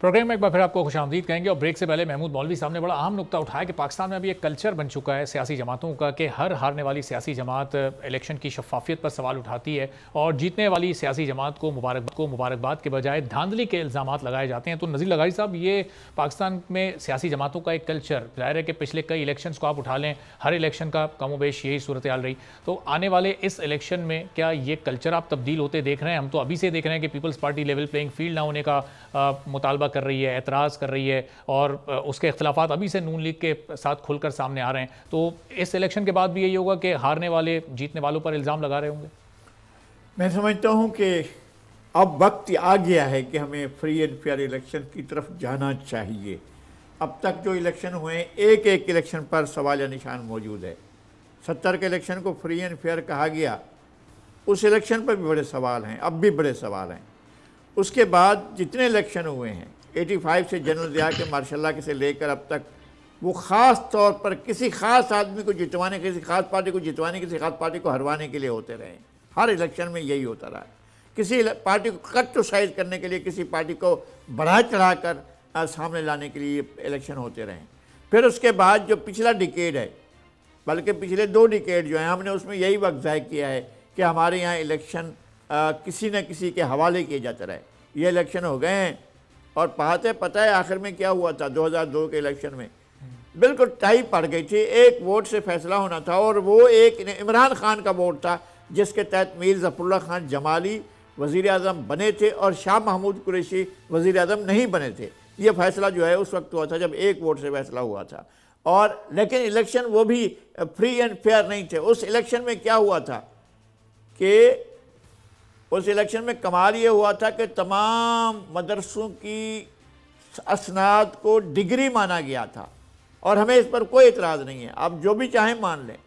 प्रोग्राम में एक बार फिर आपको खुशामदीद कहेंगे। और ब्रेक से पहले महमूद मौलवी साहब ने बड़ा अहम नुक्ता उठाया कि पाकिस्तान में अभी एक कल्चर बन चुका है सियासी जमातों का कि हर हारने वाली सियासी जमात इलेक्शन की शफाफियत पर सवाल उठाती है और जीतने वाली सियासी जमात को मुबारकबाद के बजाय धांधली के इल्ज़ामात लगाए जाते हैं। तो नज़ीर लगाई साहब, ये पाकिस्तान में सियासी जमातों का एक कल्चर, ज़ाहिर है कि पिछले कई इलेक्शन को आप उठा लें, हर इलेक्शन का कमोबेश यही सूरत हाल रही। तो आने वाले इस इलेक्शन में क्या ये कल्चर आप तब्दील होते देख रहे हैं? हम तो अभी से देख रहे हैं कि people's party level playing field ना होने का मुतालबा कर रही है, एतराज़ कर रही है और उसके इख्तिलाफात अभी से नून लीग के साथ खुलकर सामने आ रहे हैं। तो इस इलेक्शन के बाद भी यही होगा कि हारने वाले जीतने वालों पर इल्ज़ाम लगा रहे होंगे? मैं समझता हूं कि अब वक्त आ गया है कि हमें फ्री एंड फेयर इलेक्शन की तरफ जाना चाहिए। अब तक जो इलेक्शन हुए एक एक इलेक्शन पर सवाल या निशान मौजूद है। 70 के इलेक्शन को फ्री एंड फेयर कहा गया, उस इलेक्शन पर भी बड़े सवाल हैं, अब भी बड़े सवाल हैं। उसके बाद जितने इलेक्शन हुए हैं 85 से जनरल ज़िया के मार्शल के से लेकर अब तक, वो ख़ास तौर पर किसी ख़ास आदमी को जितवाने, किसी ख़ास पार्टी को जितवाने, किसी ख़ास पार्टी को हरवाने के लिए होते रहे। हर इलेक्शन में यही होता रहा। किसी पार्टी को कट्टोसाइज करने के लिए, किसी पार्टी को बढ़ा चढ़ा कर सामने लाने के लिए इलेक्शन होते रहे। फिर उसके बाद जो पिछला डिकेड है, बल्कि पिछले 2 डिकेड जो हैं, हमने उसमें यही वक्त ज़ाहिर किया है कि हमारे यहाँ इलेक्शन किसी न किसी के हवाले किए जाते रहे। ये इलेक्शन हो गए हैं और पता है आखिर में क्या हुआ था। 2002 के इलेक्शन में बिल्कुल टाई पड़ गई थी, एक वोट से फैसला होना था और वो एक इमरान खान का वोट था जिसके तहत मीर ज़फ़रुल्लाह खान जमाली वज़ीर आज़म बने थे और शाह महमूद कुरैशी वज़ीर आज़म नहीं बने थे। ये फैसला जो है उस वक्त हुआ था जब एक वोट से फैसला हुआ था। और लेकिन इलेक्शन वो भी फ्री एंड फेयर नहीं थे। उस इलेक्शन में क्या हुआ था कि उस इलेक्शन में कमाल ये हुआ था कि तमाम मदरसों की असनाद को डिग्री माना गया था और हमें इस पर कोई एतराज़ नहीं है। आप जो भी चाहें मान लें।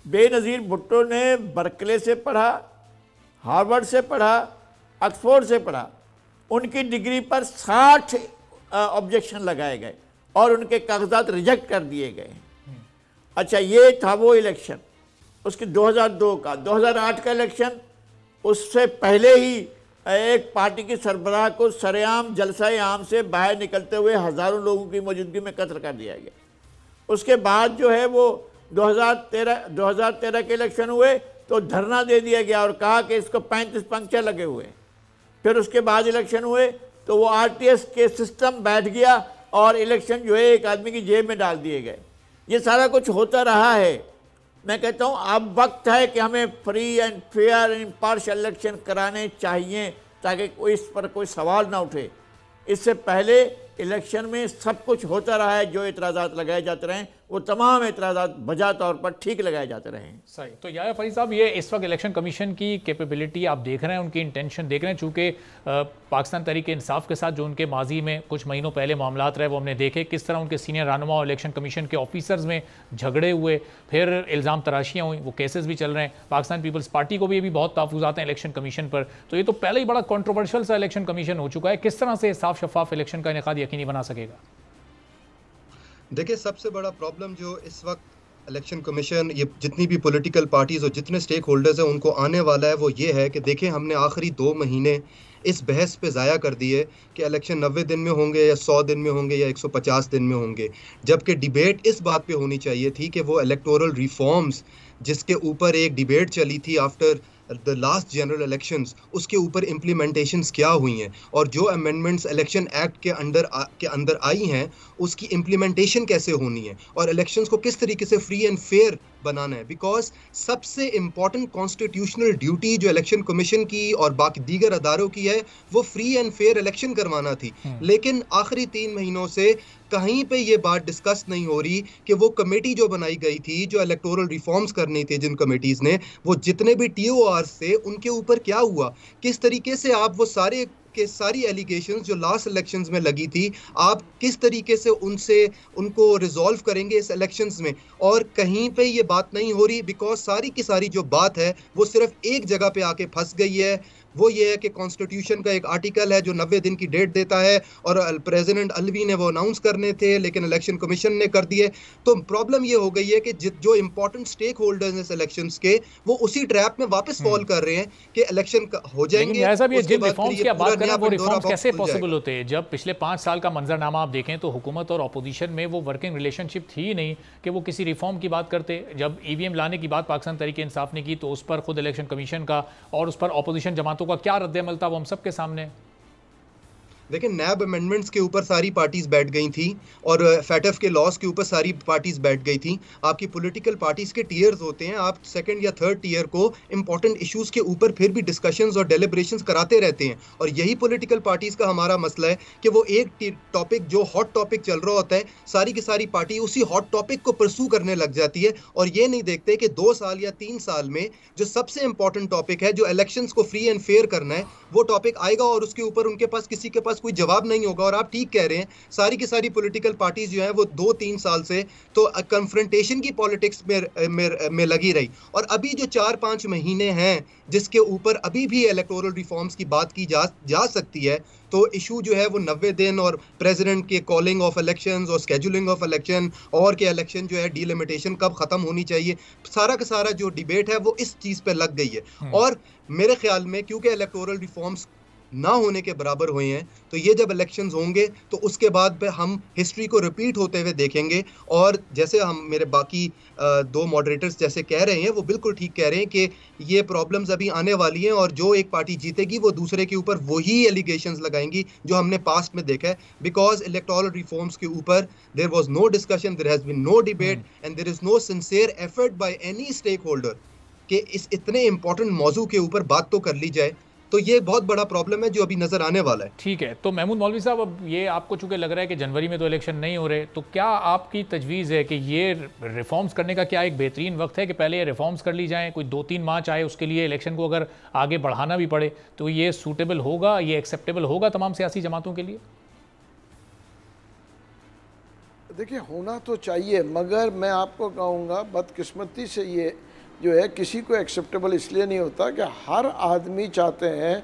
बेनज़ीर भुट्टो ने बर्कले से पढ़ा, हार्वर्ड से पढ़ा, ऑक्सफोर्ड से पढ़ा, उनकी डिग्री पर 60 ऑब्जेक्शन लगाए गए और उनके कागजात रिजेक्ट कर दिए गए। अच्छा, ये था वो इलेक्शन। उसके 2002 का, 2008 का इलेक्शन, उससे पहले ही एक पार्टी की सरबराह को सरेआम जलसा आम से बाहर निकलते हुए हज़ारों लोगों की मौजूदगी में कत्ल कर दिया गया। उसके बाद जो है वो 2013 के इलेक्शन हुए तो धरना दे दिया गया और कहा कि इसको 35 पंक्चर लगे हुए। फिर उसके बाद इलेक्शन हुए तो वो आरटीएस के सिस्टम बैठ गया और इलेक्शन जो है एक आदमी की जेब में डाल दिए गए। ये सारा कुछ होता रहा है। मैं कहता हूँ अब वक्त है कि हमें free and fair and impartial election कराने चाहिए ताकि कोई इस पर कोई सवाल ना उठे। इससे पहले इलेक्शन में सब कुछ होता रहा है, जो इतराज़ात लगाए जाते रहे वो तमाम इतराज़ात बजा तौर पर ठीक लगाए जाते रहे। सही। तो यार फरीद साहब, ये इस वक्त इलेक्शन कमीशन की कैपेबिलिटी आप देख रहे हैं, उनकी इंटेंशन देख रहे हैं, चूँकि पाकिस्तान तहरीक इंसाफ के साथ जो उनके माजी में कुछ महीनों पहले मामलात रहे वो हमने देखे, किस तरह उनके सीनियर रहनुमा और इलेक्शन कमीशन के ऑफिसर्स में झगड़े हुए, फिर इल्ज़ाम तराशियाँ हुई, वो केसेस भी चल रहे हैं। पाकिस्तान पीपल्स पार्टी को भी अभी बहुत तहफ़्फ़ुज़ात हैं इलेक्शन कमीशन पर। तो ये तो पहले ही बड़ा कॉन्ट्रोवर्शियल सा इलेक्शन कमीशन हो चुका है, किस तरह से साफ शफाफ इलेक्शन का इनेकाद यकीनी बना सकेगा? देखिए, सबसे बड़ा प्रॉब्लम जो इस वक्त इलेक्शन कमीशन, ये जितनी भी पॉलिटिकल पार्टीज और जितने स्टेक होल्डर्स हैं उनको आने वाला है वो ये है कि देखें, हमने आखिरी 2 महीने इस बहस पे ज़ाया कर दिए कि इलेक्शन 90 दिन में होंगे या 100 दिन में होंगे या 150 दिन में होंगे, जबकि डिबेट इस बात पे होनी चाहिए थी कि वो इलेक्टोरल रिफॉर्म्स जिसके ऊपर एक डिबेट चली थी after the last general elections, उसके ऊपर इम्प्लीमेंटेशंस क्या हुई हैं और जो अमेंडमेंट्स इलेक्शन एक्ट के अंदर आई हैं उसकी इम्प्लीमेंटेशन कैसे होनी है और इलेक्शंस को किस तरीके से फ्री एंड फेयर बनाना है। बिकॉज सबसे इम्पॉर्टेंट कॉन्स्टिट्यूशनल ड्यूटी जो इलेक्शन कमीशन की और बाकी दीगर अदारों की है वो फ्री एंड फेयर इलेक्शन करवाना थी। लेकिन आखिरी 3 महीनों से कहीं पे ये बात डिस्कस नहीं हो रही कि वो कमेटी जो बनाई गई थी, जो इलेक्टोरल रिफॉर्म्स करनी थी जिन कमेटीज़ ने, वो जितने भी TORs थे उनके ऊपर क्या हुआ, किस तरीके से आप वो सारी एलिगेशंस जो लास्ट इलेक्शंस में लगी थी आप किस तरीके से उनको रिजॉल्व करेंगे इस इलेक्शंस में। और कहीं पे ये बात नहीं हो रही बिकॉज सारी की सारी जो बात है वो सिर्फ एक जगह पे आके फंस गई है। वो ये है कि कॉन्स्टिट्यूशन का एक आर्टिकल है जो 90 दिन की डेट देता है और प्रेसिडेंट अलवी ने वो अनाउंस करने थे लेकिन इलेक्शन कमीशन ने कर दिए। तो प्रॉब्लम ये हो गई है कि जो इंपॉर्टेंट स्टेक होल्डर्स हैं इलेक्शंस के वो उसी ट्रैप में वापस फॉल कर रहे हैं कि इलेक्शन हो जाएंगे। ऐसा भी जिन रिफॉर्म्स की बात करें वो रिफॉर्म्स कैसे पॉसिबल होते हैं जब पिछले 5 साल का मंजरनामा आप देखें तो हुकूमत और अपोजिशन में वो वर्किंग रिलेशनशिप थी ही नहीं कि वो किसी रिफॉर्म की बात करते। जब EVM लाने की बात पाकिस्तान तहरीक इंसाफ ने की तो उस पर खुद इलेक्शन कमीशन का और उस पर अपोजिशन जमातों का क्या रद्द-ए-अमल था वो हम सबके सामने। देखिए, नैब अमेंडमेंट्स के ऊपर सारी पार्टीज बैठ गई थी और फैटफ के लॉस के ऊपर सारी पार्टीज बैठ गई थी। आपकी पॉलिटिकल पार्टीज के टीयर्स होते हैं, आप सेकंड या थर्ड टीयर को इंपॉर्टेंट इश्यूज के ऊपर फिर भी डिस्कशंस और डेलिब्रेशंस कराते रहते हैं। और यही पॉलिटिकल पार्टीज का हमारा मसला है कि वो एक टॉपिक जो हॉट टॉपिक चल रहा होता है सारी की सारी पार्टी उसी हॉट टॉपिक को परसू करने लग जाती है और ये नहीं देखते कि 2 साल या 3 साल में जो सबसे इंपॉर्टेंट टॉपिक है, जो इलेक्शंस को फ्री एंड फेयर करना है, वो टॉपिक आएगा और उसके ऊपर उनके पास किसी के पास कोई जवाब नहीं होगा। और आप ठीक कह रहे हैं, सारी की सारी पॉलिटिकल पार्टीज जो हैं वो 2-3 साल से तो कन्फ्रंटेशन की पॉलिटिक्स में लगी रही और अभी जो 4-5 महीने हैं जिसके ऊपर अभी भी इलेक्टोरल रिफॉर्म्स की बात की जा सकती है, तो इशू जो है वो 90 दिन और प्रेसिडेंट के कॉलिंग ऑफ इलेक्शंस और स्केजुलिंग ऑफ इलेक्शन और के इलेक्शन जो है डिलिमिटेशन कब ख़त्म होनी चाहिए, सारा का सारा जो डिबेट है वो इस चीज़ पे लग गई है। और मेरे ख्याल में क्योंकि इलेक्टोरल रिफॉर्म्स ना होने के बराबर हुए हैं तो ये जब इलेक्शंस होंगे तो उसके बाद पे हम हिस्ट्री को रिपीट होते हुए देखेंगे। और जैसे हम मेरे बाकी 2 मॉडरेटर्स जैसे कह रहे हैं वो बिल्कुल ठीक कह रहे हैं कि ये प्रॉब्लम्स अभी आने वाली हैं और जो एक पार्टी जीतेगी वो दूसरे के ऊपर वही एलिगेशंस लगाएंगी जो हमने पास्ट में देखा है। बिकॉज इलेक्टोरल रिफॉर्म्स के ऊपर there was no discussion, there has been no debate and there is no sincere effort by any stakeholder कि इस इतने इंपॉर्टेंट मौजू के ऊपर बात तो कर ली जाए। तो ये बहुत बड़ा प्रॉब्लम है जो अभी नजर आने वाला है। ठीक है, तो महमूद मौलवी साहब, अब ये आपको चूंकि लग रहा है कि जनवरी में तो इलेक्शन नहीं हो रहे, तो क्या आपकी तजवीज़ है कि ये रिफॉर्म्स करने का क्या एक बेहतरीन वक्त है कि पहले ये रिफॉर्म्स कर ली जाएं, कोई 2-3 माह चाहे उसके लिए इलेक्शन को अगर आगे बढ़ाना भी पड़े तो ये सूटेबल होगा, ये एक्सेप्टेबल होगा तमाम सियासी जमातों के लिए? देखिए, होना तो चाहिए, मगर मैं आपको कहूँगा बदकिस्मती से ये जो है किसी को एक्सेप्टेबल इसलिए नहीं होता कि हर आदमी चाहते हैं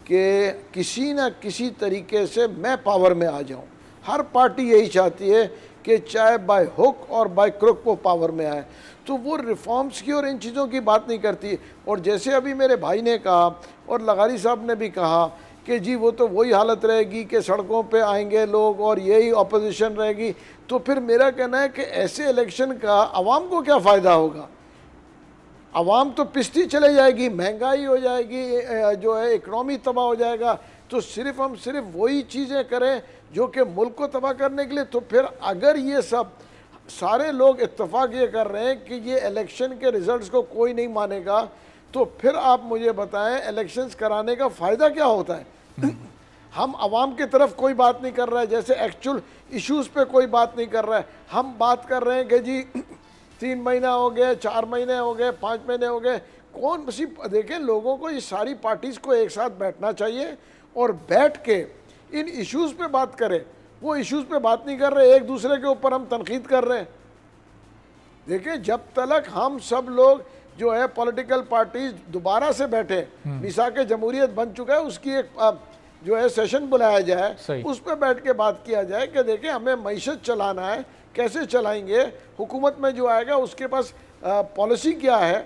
कि किसी न किसी तरीके से मैं पावर में आ जाऊं। हर पार्टी यही चाहती है कि चाहे बाय हुक और बाय क्रुक वो पावर में आए। तो वो रिफॉर्म्स की और इन चीज़ों की बात नहीं करती। और जैसे अभी मेरे भाई ने कहा और लगारी साहब ने भी कहा कि जी वो तो वही हालत रहेगी कि सड़कों पे आएंगे लोग और यही अपोजिशन रहेगी, तो फिर मेरा कहना है कि ऐसे इलेक्शन का आवाम को क्या फ़ायदा होगा? आवाम तो पिसती चले जाएगी, महंगाई हो जाएगी, जो है इकनॉमी तबाह हो जाएगा। तो सिर्फ हम सिर्फ वही चीज़ें करें जो कि मुल्क को तबाह करने के लिए, तो फिर अगर ये सब सारे लोग इत्तेफाक ये कर रहे हैं कि ये इलेक्शन के रिजल्ट्स को कोई नहीं मानेगा, तो फिर आप मुझे बताएं इलेक्शंस कराने का फ़ायदा क्या होता है? हम आवाम की तरफ कोई बात नहीं कर रहा है, जैसे एक्चुअल इश्यूज़ पे कोई बात नहीं कर रहा है। हम बात कर रहे हैं कि जी 3 महीना हो गए, 4 महीने हो गए, 5 महीने हो गए। कौन सी देखें, लोगों को ये सारी पार्टीज़ को एक साथ बैठना चाहिए और बैठ के इन इश्यूज़ पे बात करें। वो इश्यूज़ पे बात नहीं कर रहे, एक दूसरे के ऊपर हम तनकीद कर रहे हैं। देखें, जब तक हम सब लोग जो है पॉलिटिकल पार्टीज दोबारा से बैठे, मिसाक जमहूरियत बन चुका है, उसकी एक जो है सेशन बुलाया जाए, उस पर बैठ के बात किया जाए कि देखें हमें मईशत चलाना है, कैसे चलाएंगे, हुकूमत में जो आएगा उसके पास पॉलिसी क्या है।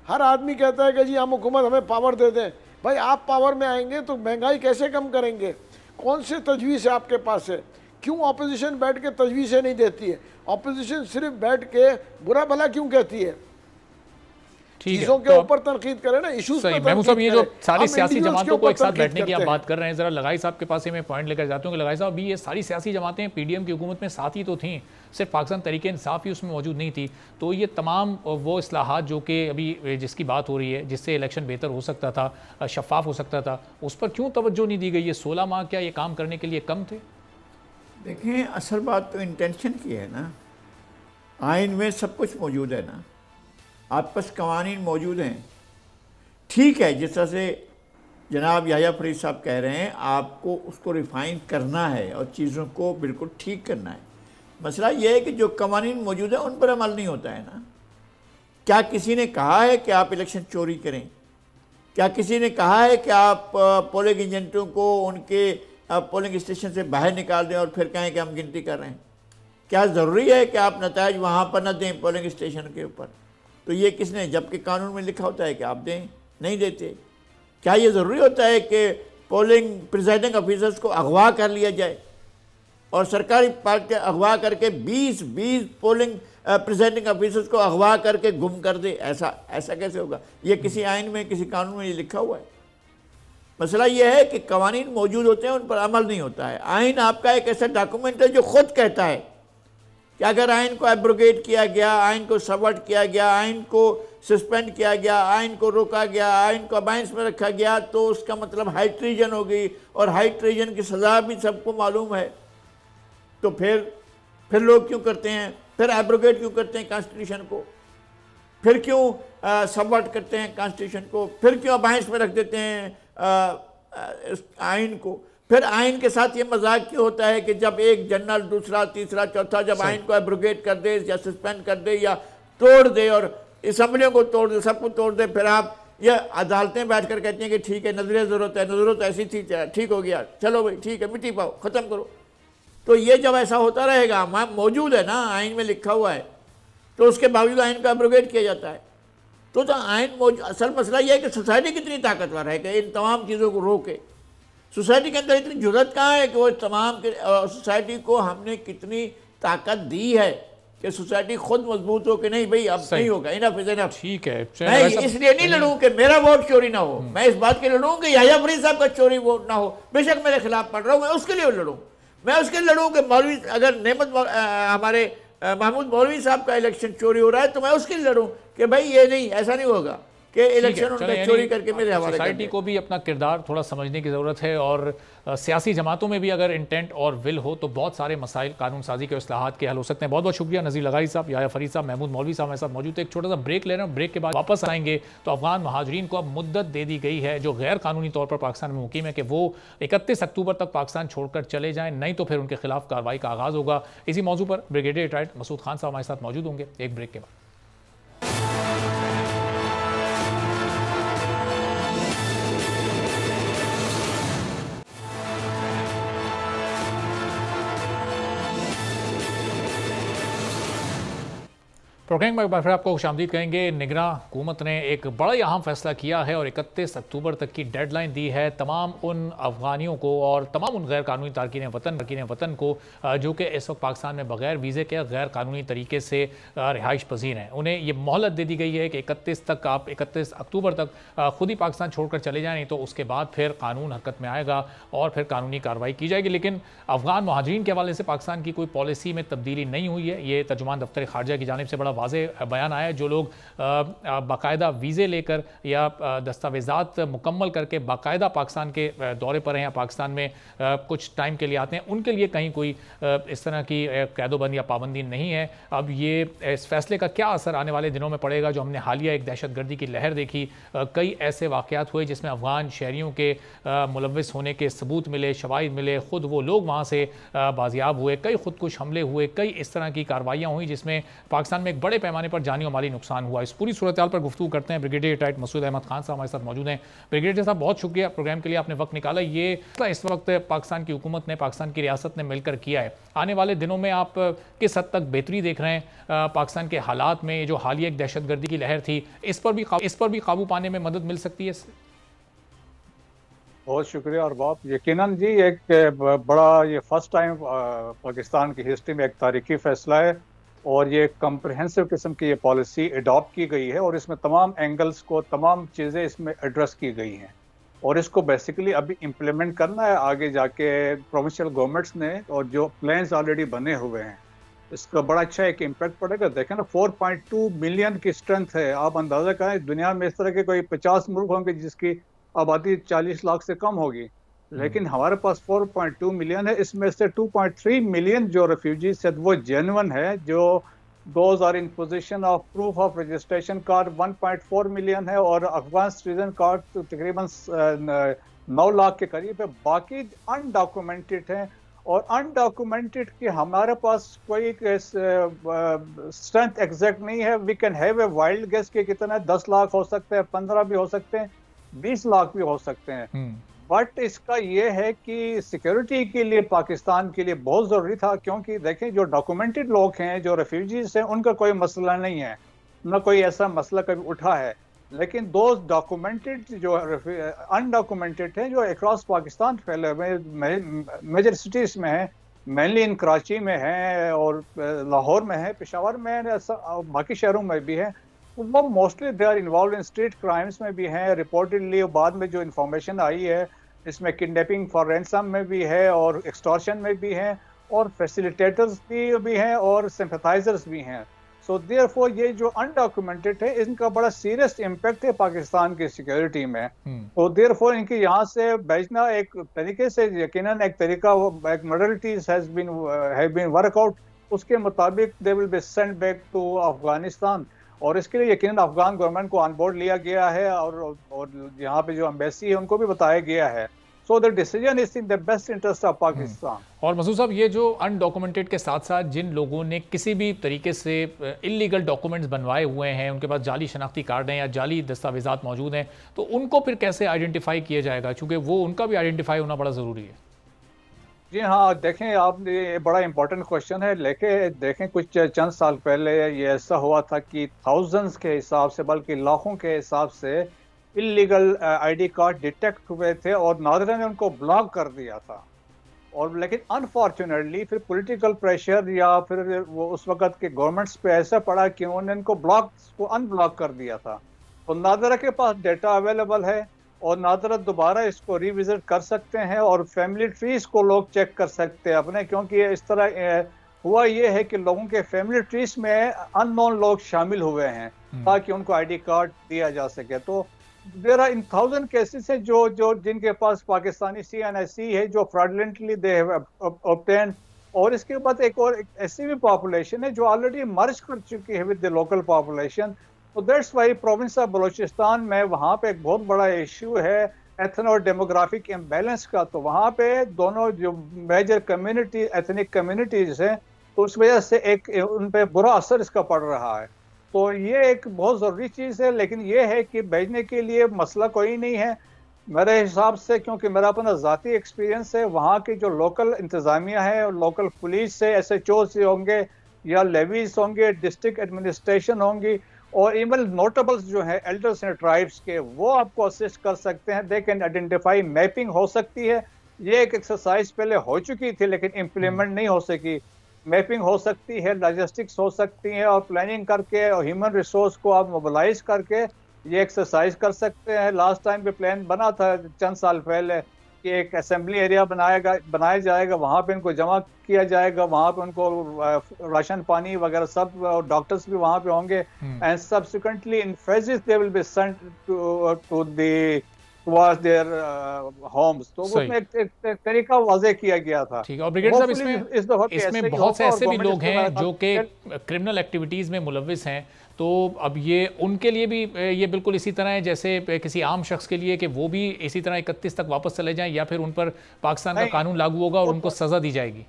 हर आदमी कहता है कि जी हम हुकूमत हमें पावर दे दें। भाई आप पावर में आएंगे तो महंगाई कैसे कम करेंगे? कौन से तजवीज़ आपके पास है? क्यों अपोजिशन बैठ के तजवीज़ें नहीं देती है? अपोजिशन सिर्फ बैठ के बुरा भला क्यों कहती है? चीजों के ऊपर तनकीद करें ना, इश्यूज पे। महमूद साहब, ये जो सारी सियासी जमातों को एक साथ बैठने की आप बात कर रहे हैं, जरा लगाई साहब के पास ही मैं पॉइंट लेकर जाता हूँ कि लगाई साहब, अभी ये सारी सियासी जमातें पीडीएम की हुकूमत में साथ ही तो थीं, सिर्फ पाकिस्तान तहरीक इंसाफ ही उसमें मौजूद नहीं थी। तो ये तमाम वो इस्लाहात जो कि अभी जिसकी बात हो रही है, जिससे इलेक्शन बेहतर हो सकता था, शफाफ हो सकता था, उस पर क्यों तवज्जो नहीं दी गई? ये 16 माह क्या ये काम करने के लिए कम थे? देखें, असल बात तो इंटेंशन की है ना। आइन में सब कुछ मौजूद है ना, आपके पास कवानीन मौजूद हैं। ठीक है, जिस तरह से जनाब याह्या फरीद साहब कह रहे हैं, आपको उसको रिफ़ाइन करना है और चीज़ों को बिल्कुल ठीक करना है। मसला यह है कि जो कवानीन मौजूद है उन पर अमल नहीं होता है ना। क्या किसी ने कहा है कि आप इलेक्शन चोरी करें? क्या किसी ने कहा है कि आप पोलिंग एजेंटों को उनके पोलिंग स्टेशन से बाहर निकाल दें और फिर कहें कि हम गिनती कर रहे हैं? क्या ज़रूरी है कि आप नताइज वहाँ पर न दें पोलिंग स्टेशन के ऊपर? तो ये किसने, जबकि कानून में लिखा होता है कि आप दें, नहीं देते। क्या ये ज़रूरी होता है कि पोलिंग प्रिजाइडिंग ऑफिसर्स को अगवा कर लिया जाए और सरकारी पार्टी अगवा करके 20 पोलिंग प्रिजाइडिंग ऑफिसर्स को अगवा करके गुम कर दे? ऐसा कैसे होगा? ये किसी आइन में, किसी कानून में ये लिखा हुआ है? मसला ये है कि कवानीन मौजूद होते हैं, उन पर अमल नहीं होता है। आइन आपका एक ऐसा डॉक्यूमेंट है जो खुद कहता है कि अगर आइन को एब्रोगेट किया गया, आइन को सबवर्ट किया गया, आइन को सस्पेंड किया गया, आइन को रोका गया, आइन को अबाइंस में रखा गया, तो उसका मतलब हाई ट्रीजन हो गई, और हाई ट्रीजन की सज़ा भी सबको मालूम है। तो फिर लोग क्यों करते हैं? फिर एब्रोगेट क्यों करते हैं कॉन्स्टिट्यूशन को? फिर क्यों सबवर्ट करते हैं कॉन्स्टिट्यूशन को? फिर क्यों अबाइंस में रख देते हैं आइन को? फिर आइन के साथ ये मजाक क्यों होता है कि जब एक जनरल, दूसरा, तीसरा, चौथा जब आइन को एब्रोगेट कर दे या सस्पेंड कर दे या तोड़ दे और असम्बलियों को तोड़ दे, सबको तोड़ दे, फिर आप ये अदालतें बैठ कर कहती हैं कि ठीक है, नजर ज़रूरत है, नजरत ऐसी थी, ठीक हो गया, चलो भाई ठीक है, मिट्टी पाओ, ख़त्म करो। तो ये जब ऐसा होता रहेगा, मौजूद है ना, आइन में लिखा हुआ है, तो उसके बावजूद आइन को एब्रोगेट किया जाता है। तो आइन मौजूद। असल मसला यह है कि सोसाइटी कितनी ताकतवर है कि इन तमाम चीज़ों को रोके। सोसाइटी के अंदर इतनी जुर्रत कहाँ है कि वो तमाम सोसाइटी को हमने कितनी ताकत दी है कि सोसाइटी खुद मजबूत हो कि नहीं भाई अब नहीं होगा, इनफ इज इनफ। ठीक है, मैं इसलिए नहीं लड़ूं कि मेरा वोट चोरी ना हो, मैं इस बात के लड़ूं कि याह्या फरीद साहब का चोरी वोट ना हो। बेशक मेरे खिलाफ पढ़ रहा हूँ, मैं उसके लिए लड़ूं। मैं उसके लिए लड़ूं कि मौलवी, अगर हमारे महमूद मौलवी साहब का इलेक्शन चोरी हो रहा है तो मैं उसके लिए लड़ूं कि भाई ये नहीं, ऐसा नहीं होगा कि इलेक्शन उनका चोरी करके मेरे हवाले। सोसाइटी को भी अपना किरदार थोड़ा समझने की ज़रूरत है, और सियासी जमातों में भी अगर इंटेंट और विल हो तो बहुत सारे मसाइल कानून साजी के इस्लाहात के हल हो सकते हैं। बहुत बहुत शुक्रिया नज़ीर लगाई साहब, याह्या फरीद साहब, महमूद मौलवी साहब हमारे साथ मौजूद है। एक छोटा सा ब्रेक ले रहे हैं, ब्रेक के बाद वापस आएंगे। तो अफगान महाजरीन को अब मुद्दत दे दी गई है जो गैर कानूनी तौर पर पाकिस्तान में मुकीम है कि वो 31 अक्टूबर तक पाकिस्तान छोड़कर चले जाएँ, नहीं तो फिर उनके खिलाफ कार्रवाई का आगाज़ होगा। इसी मौजू पर ब्रिगेडियर रिटायर्ड मसूद खान साहब हमारे साथ मौजूद होंगे एक ब्रेक के बाद। प्रोग्राम में एक बार फिर आपको खुशामदीद कहेंगे। निगरां हुकूमत ने एक बड़ा ही अहम फैसला किया है और 31 अक्टूबर तक की डेडलाइन दी है तमाम उन अफगानियों को और तमाम उन गैर कानूनी तारकीन वतन को जो कि इस वक्त पाकिस्तान में बगैर वीज़े के गैर कानूनी तरीके से रिहाइश पजीर हैं। उन्हें ये मोहलत दे दी गई है कि 31 अक्टूबर तक खुद ही पाकिस्तान छोड़कर चले जाएँ, नहीं तो उसके बाद फिर कानून हरकत में आएगा और फिर कानूनी कार्रवाई की जाएगी। लेकिन अफगान महाजरीन के हवाले से पाकिस्तान की कोई पॉलिसी में तब्दीली नहीं हुई है। ये तर्जुमान दफ्तर खारजा की जानिब से बड़ा वाज़ेह बयान आया है। जो लोग बाकायदा वीज़े लेकर या दस्तावेज़ात मुकम्मल करके बाकायदा पाकिस्तान के दौरे पर हैं या पाकिस्तान में कुछ टाइम के लिए आते हैं, उनके लिए कहीं कोई इस तरह की कैदोबंद या पाबंदी नहीं है। अब ये इस फैसले का क्या असर आने वाले दिनों में पड़ेगा? जो हमने हालिया एक दहशतगर्दी की लहर देखी, कई ऐसे वाक़यात हुए जिसमें अफगान शहरियों के मुलव्विस होने के सबूत मिले, शवाहिद मिले, खुद वो लोग वहाँ से बाजियाब हुए, कई खुदकुश हमले हुए, कई इस तरह की कार्रवाइयाँ हुई जिसमें पाकिस्तान में एक बड़े पैमाने पर जानी और माली नुकसान हुआ। इस पूरी सूरत हाल पर गुफ्तगू करते हैं। ब्रिगेडियर रिटायर्ड मसूद अहमद खान साहब हमारे साथ मौजूद हैं। ब्रिगेडियर साहब, बहुत शुक्रिया प्रोग्राम के लिए, आपने वक्त निकाला। ये इस वक्त पाकिस्तान की हुकूमत ने, पाकिस्तान की रियासत ने मिलकर किया है। आने वाले दिनों में आप किस हद तक बेहतरी देख रहे हैं पाकिस्तान के हालात में? जो हालिया एक दहशतगर्दी की लहर थी, इस पर भी काबू पाने में मदद मिल सकती है इससे? बहुत शुक्रिया और बहुत यकीनन जी, एक बड़ा ये फर्स्ट टाइम पाकिस्तान की हिस्ट्री में एक तारीखी फैसला है और ये कम्प्रहेंसिव किस्म की ये पॉलिसी अडॉप्ट की गई है और इसमें तमाम एंगल्स को, तमाम चीज़ें इसमें एड्रेस की गई हैं और इसको बेसिकली अभी इम्प्लीमेंट करना है आगे जाके प्रोविंशियल गवर्नमेंट्स ने, और जो प्लान्स ऑलरेडी बने हुए हैं इसका बड़ा अच्छा एक इम्पैक्ट पड़ेगा। देखें ना, 4.2 मिलियन की स्ट्रेंथ है। आप अंदाज़ा करें दुनिया में इस तरह के कोई 50 मुल्क होंगे जिसकी आबादी 40 लाख से कम होगी, लेकिन हमारे पास 4.2 मिलियन है। इसमें से 2.3 मिलियन जो रेफ्यूजीज है वो जेन्युइन है, जो those are in position of proof of registration card 1.4 million है और अफगान सिटीजन कार्ड तो तकरीबन 9 लाख के करीब है। बाकी अनडॉक्यूमेंटेड हैं और अनडॉक्यूमेंटेड की हमारे पास कोई स्ट्रेंथ एग्जैक्ट नहीं है। We can have a wild guess के कितना 10 लाख हो सकते हैं, 15 भी हो सकते हैं, 20 लाख भी हो सकते हैं। बट इसका ये है कि सिक्योरिटी के लिए पाकिस्तान के लिए बहुत ज़रूरी था, क्योंकि देखें जो डॉक्यूमेंटेड लोग हैं, जो रेफ्यूजीज हैं, उनका कोई मसला नहीं है, ना कोई ऐसा मसला कभी उठा है। लेकिन दो डॉक्यूमेंटेड जो अनडॉक्यूमेंटेड हैं जो अक्रॉस पाकिस्तान फैले हुए मेजर सिटीज़ में हैं, मेनली इन कराची में हैं और लाहौर में है, पेशावर में है, बाकी शहरों में भी है, वो mostly they are involve in street crimes में भी हैं। रिपोर्टेडली बाद में जो इन्फॉर्मेशन आई है इसमें किडनैपिंग फॉर रैंसम में भी है और एक्सटॉर्शन में भी हैं और फैसिलिटेटर्स भी हैं और सिंपैथाइजर्स भी हैं। सो देयरफॉर ये जो अनडॉक्यूमेंटेड है इनका बड़ा सीरियस इम्पैक्ट है पाकिस्तान की सिक्योरिटी में। तो देयरफॉर इनके यहाँ से भेजना एक तरीके से यकीनन एक तरीका, एक मॉडलिटीज हैव बीन वर्कआउट, उसके मुताबिक they will be sent back to Afghanistan और इसके लिए यकीनन अफगान गवर्नमेंट को ऑन बोर्ड लिया गया है और यहाँ पे जो एम्बेसी है उनको भी बताया गया है। So the decision is in the best interest of Pakistan. और मसूद साहब, ये जो अनडॉक्यूमेंटेड के साथ साथ जिन लोगों ने किसी भी तरीके से इलीगल डॉक्यूमेंट्स बनवाए हुए हैं, उनके पास जाली शनाख्ती कार्ड हैं या जाली दस्तावेजात मौजूद हैं, तो उनको फिर कैसे आइडेंटिफाई किया जाएगा? चूँकि वो उनका भी आइडेंटिफाई होना बड़ा ज़रूरी है। जी हाँ, देखें आपने ये बड़ा इंपॉर्टेंट क्वेश्चन है। लेके देखें कुछ चंद साल पहले ये ऐसा हुआ था कि थाउजेंड्स के हिसाब से, बल्कि लाखों के हिसाब से इलीगल आईडी कार्ड डिटेक्ट हुए थे और नादरा ने उनको ब्लॉक कर दिया था। और लेकिन अनफॉर्चुनेटली फिर पॉलिटिकल प्रेशर या फिर वो उस वक्त के गवर्नमेंट्स पे ऐसा पड़ा कि उन्होंने इनको अनब्लॉक कर दिया था। तो नादरा के पास डेटा अवेलेबल है और नादरा दोबारा इसको रिविजिट कर सकते हैं और फैमिली ट्रीज को लोग चेक कर सकते हैं अपने, क्योंकि इस तरह हुआ ये है कि लोगों के फैमिली ट्रीज में अननोन लोग शामिल हुए हैं ताकि उनको आईडी कार्ड दिया जा सके। तो देयर आर इन 1000 केसेस है जो जिनके पास पाकिस्तानी CNIC है जो फ्रॉडलेंटली दे हैव ऑब्टेन। और इसके बाद एक और ऐसी भी पॉपुलेशन है जो ऑलरेडी मर्ज कर चुकी है विद द लोकल पॉपुलेशन। तो that's why province of Balochistan में वहाँ पे एक बहुत बड़ा इशू है एथनो और डेमोग्राफिक इम्बैलेंस का। तो वहाँ पे दोनों जो मेजर कम्युनिटी एथनिक कम्युनिटीज हैं तो उस वजह से एक उन पे बुरा असर इसका पड़ रहा है। तो ये एक बहुत ज़रूरी चीज़ है, लेकिन ये है कि भेजने के लिए मसला कोई नहीं है मेरे हिसाब से, क्योंकि मेरा अपना ज़ाती एक्सपीरियंस है। वहाँ की जो लोकल इंतज़ामिया है और लोकल पुलिस से SHO से होंगे या लेवीज होंगे, डिस्ट्रिक्ट एडमिनिस्ट्रेशन होंगी, और इवन नोटेबल्स जो हैं एल्डर्स हैं ट्राइब्स के, वो आपको असिस्ट कर सकते हैं। दे कैन आइडेंटिफाई, मैपिंग हो सकती है। ये एक एक्सरसाइज पहले हो चुकी थी लेकिन इम्प्लीमेंट नहीं हो सकी। मैपिंग हो सकती है, लॉजिस्टिक्स हो सकती है, और प्लानिंग करके और ह्यूमन रिसोर्स को आप मोबिलाइज करके ये एक्सरसाइज कर सकते हैं। लास्ट टाइम पे प्लान बना था चंद साल पहले कि एक असेंबली एरिया बनाया जाएगा, वहाँ पे इनको जमा किया जाएगा, वहाँ पे उनको राशन पानी वगैरह सब, डॉक्टर्स भी वहाँ पे होंगे, and subsequently in phases they will be sent to the towards their homes। तो उसमें एक तरीका वाज़े किया गया था। ठीक है। और ब्रिगेडियर साहब, इसमें बहुत से ऐसे भी लोग हैं जो कि क्रिमिनल एक्टिविटीज़ में मुलविस हैं, तो अब ये उनके लिए भी ये बिल्कुल इसी तरह है जैसे किसी आम शख्स के लिए कि वो भी इसी तरह 31 तक वापस चले जाएं, या फिर उन पर पाकिस्तान का कानून लागू होगा और उनको सज़ा दी जाएगी?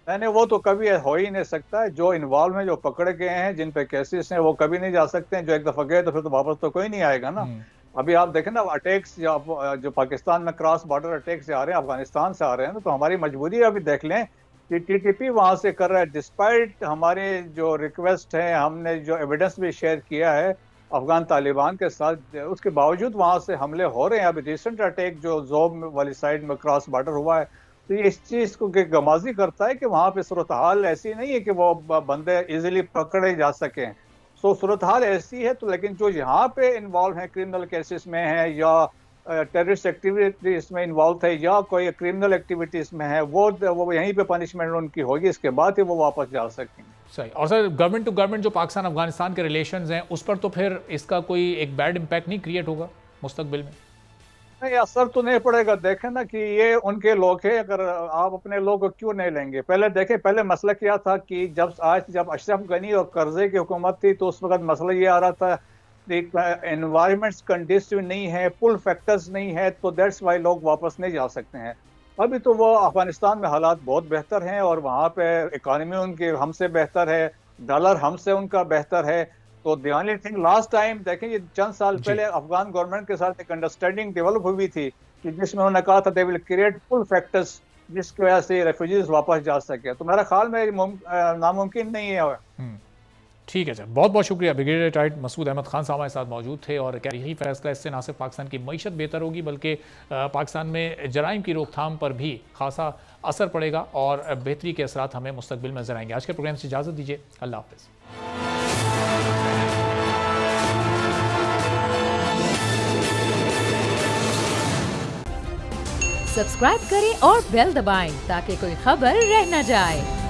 नहीं, वो तो कभी हो ही नहीं सकता है। जो इन्वॉल्व हैं, जो पकड़े गए हैं, जिन पे केसेस हैं, वो कभी नहीं जा सकते हैं। जो एक दफ़ा गए तो फिर तो वापस तो कोई नहीं आएगा ना। अभी आप देखें ना, अटैक्स जो पाकिस्तान में क्रॉस बॉर्डर अटैक्स से आ रहे हैं, अफगानिस्तान से आ रहे हैं, तो हमारी मजबूरी अभी देख लें कि टीटीपी वहाँ से कर रहा है। डिस्पाइट हमारे जो रिक्वेस्ट है, हमने जो एविडेंस भी शेयर किया है अफगान तालिबान के साथ, उसके बावजूद वहाँ से हमले हो रहे हैं। अभी रिसेंट अटैक जो जोब वाली साइड में क्रॉस बॉर्डर हुआ है, तो ये इस चीज़ को गमाजी करता है कि वहाँ पे सूरत हाल ऐसी नहीं है कि वो बंदे इजीली पकड़े जा सकें। सो सूरत हाल ऐसी है। तो लेकिन जो यहाँ पे इन्वॉल्व है, क्रिमिनल केसेस में है या टेररिस्ट एक्टिविटीज में इन्वॉल्व है या कोई क्रिमिनल एक्टिविटीज में है, वो यहीं पे पनिशमेंट उनकी होगी, इसके बाद ही वो वापस जा सकेंगे। सही। और सर, गवर्नमेंट टू गवर्नमेंट जो पाकिस्तान अफगानिस्तान के रिलेशंस हैं, उस पर तो फिर इसका कोई एक बैड इम्पैक्ट नहीं क्रिएट होगा मुस्तकबिल में? नहीं, असर तो नहीं पड़ेगा। देखें ना कि ये उनके लोग हैं, अगर आप अपने लोग को क्यों नहीं लेंगे? पहले देखें, पहले मसला क्या था कि जब अशरफ गनी और करजे की हुकूमत थी, तो उस वक्त मसला ये आ रहा था एनवायरमेंट्स कंडीसिव नहीं है, पुल फैक्टर्स नहीं है, तो दैट्स वाई लोग वापस नहीं जा सकते हैं। अभी तो वो अफगानिस्तान में हालात बहुत बेहतर हैं और वहाँ पे इकानमी उनकी हमसे बेहतर है, डॉलर हमसे उनका बेहतर है। तो the only thing, last time देखें, ये चंद साल पहले अफगान गवर्नमेंट के साथ एक अंडरस्टैंडिंग डेवलप हुई थी कि जिसमें उन्होंने कहा था they will create pull factors, जिसकी वजह से रेफ्यूजीज वापस जा सके। तो मेरा ख्याल में नामुमकिन नहीं है। ठीक है सर, बहुत बहुत शुक्रिया। ब्रिगेडियर रिटायर्ड मसूद अहमद खान साहब हमारे साथ मौजूद थे और क्या यही फैसला, इससे न सिर्फ पाकिस्तान की मईशत बेहतर होगी बल्कि पाकिस्तान में जराइम की रोकथाम पर भी खासा असर पड़ेगा और बेहतरी के असरात हमें मुस्तकबिल में नजर आएंगे। आज के प्रोग्राम से इजाज़त दीजिए, अल्लाह हाफ़िज़। सब्सक्राइब करें और बेल दबाएं ताकि कोई खबर रह न जाए।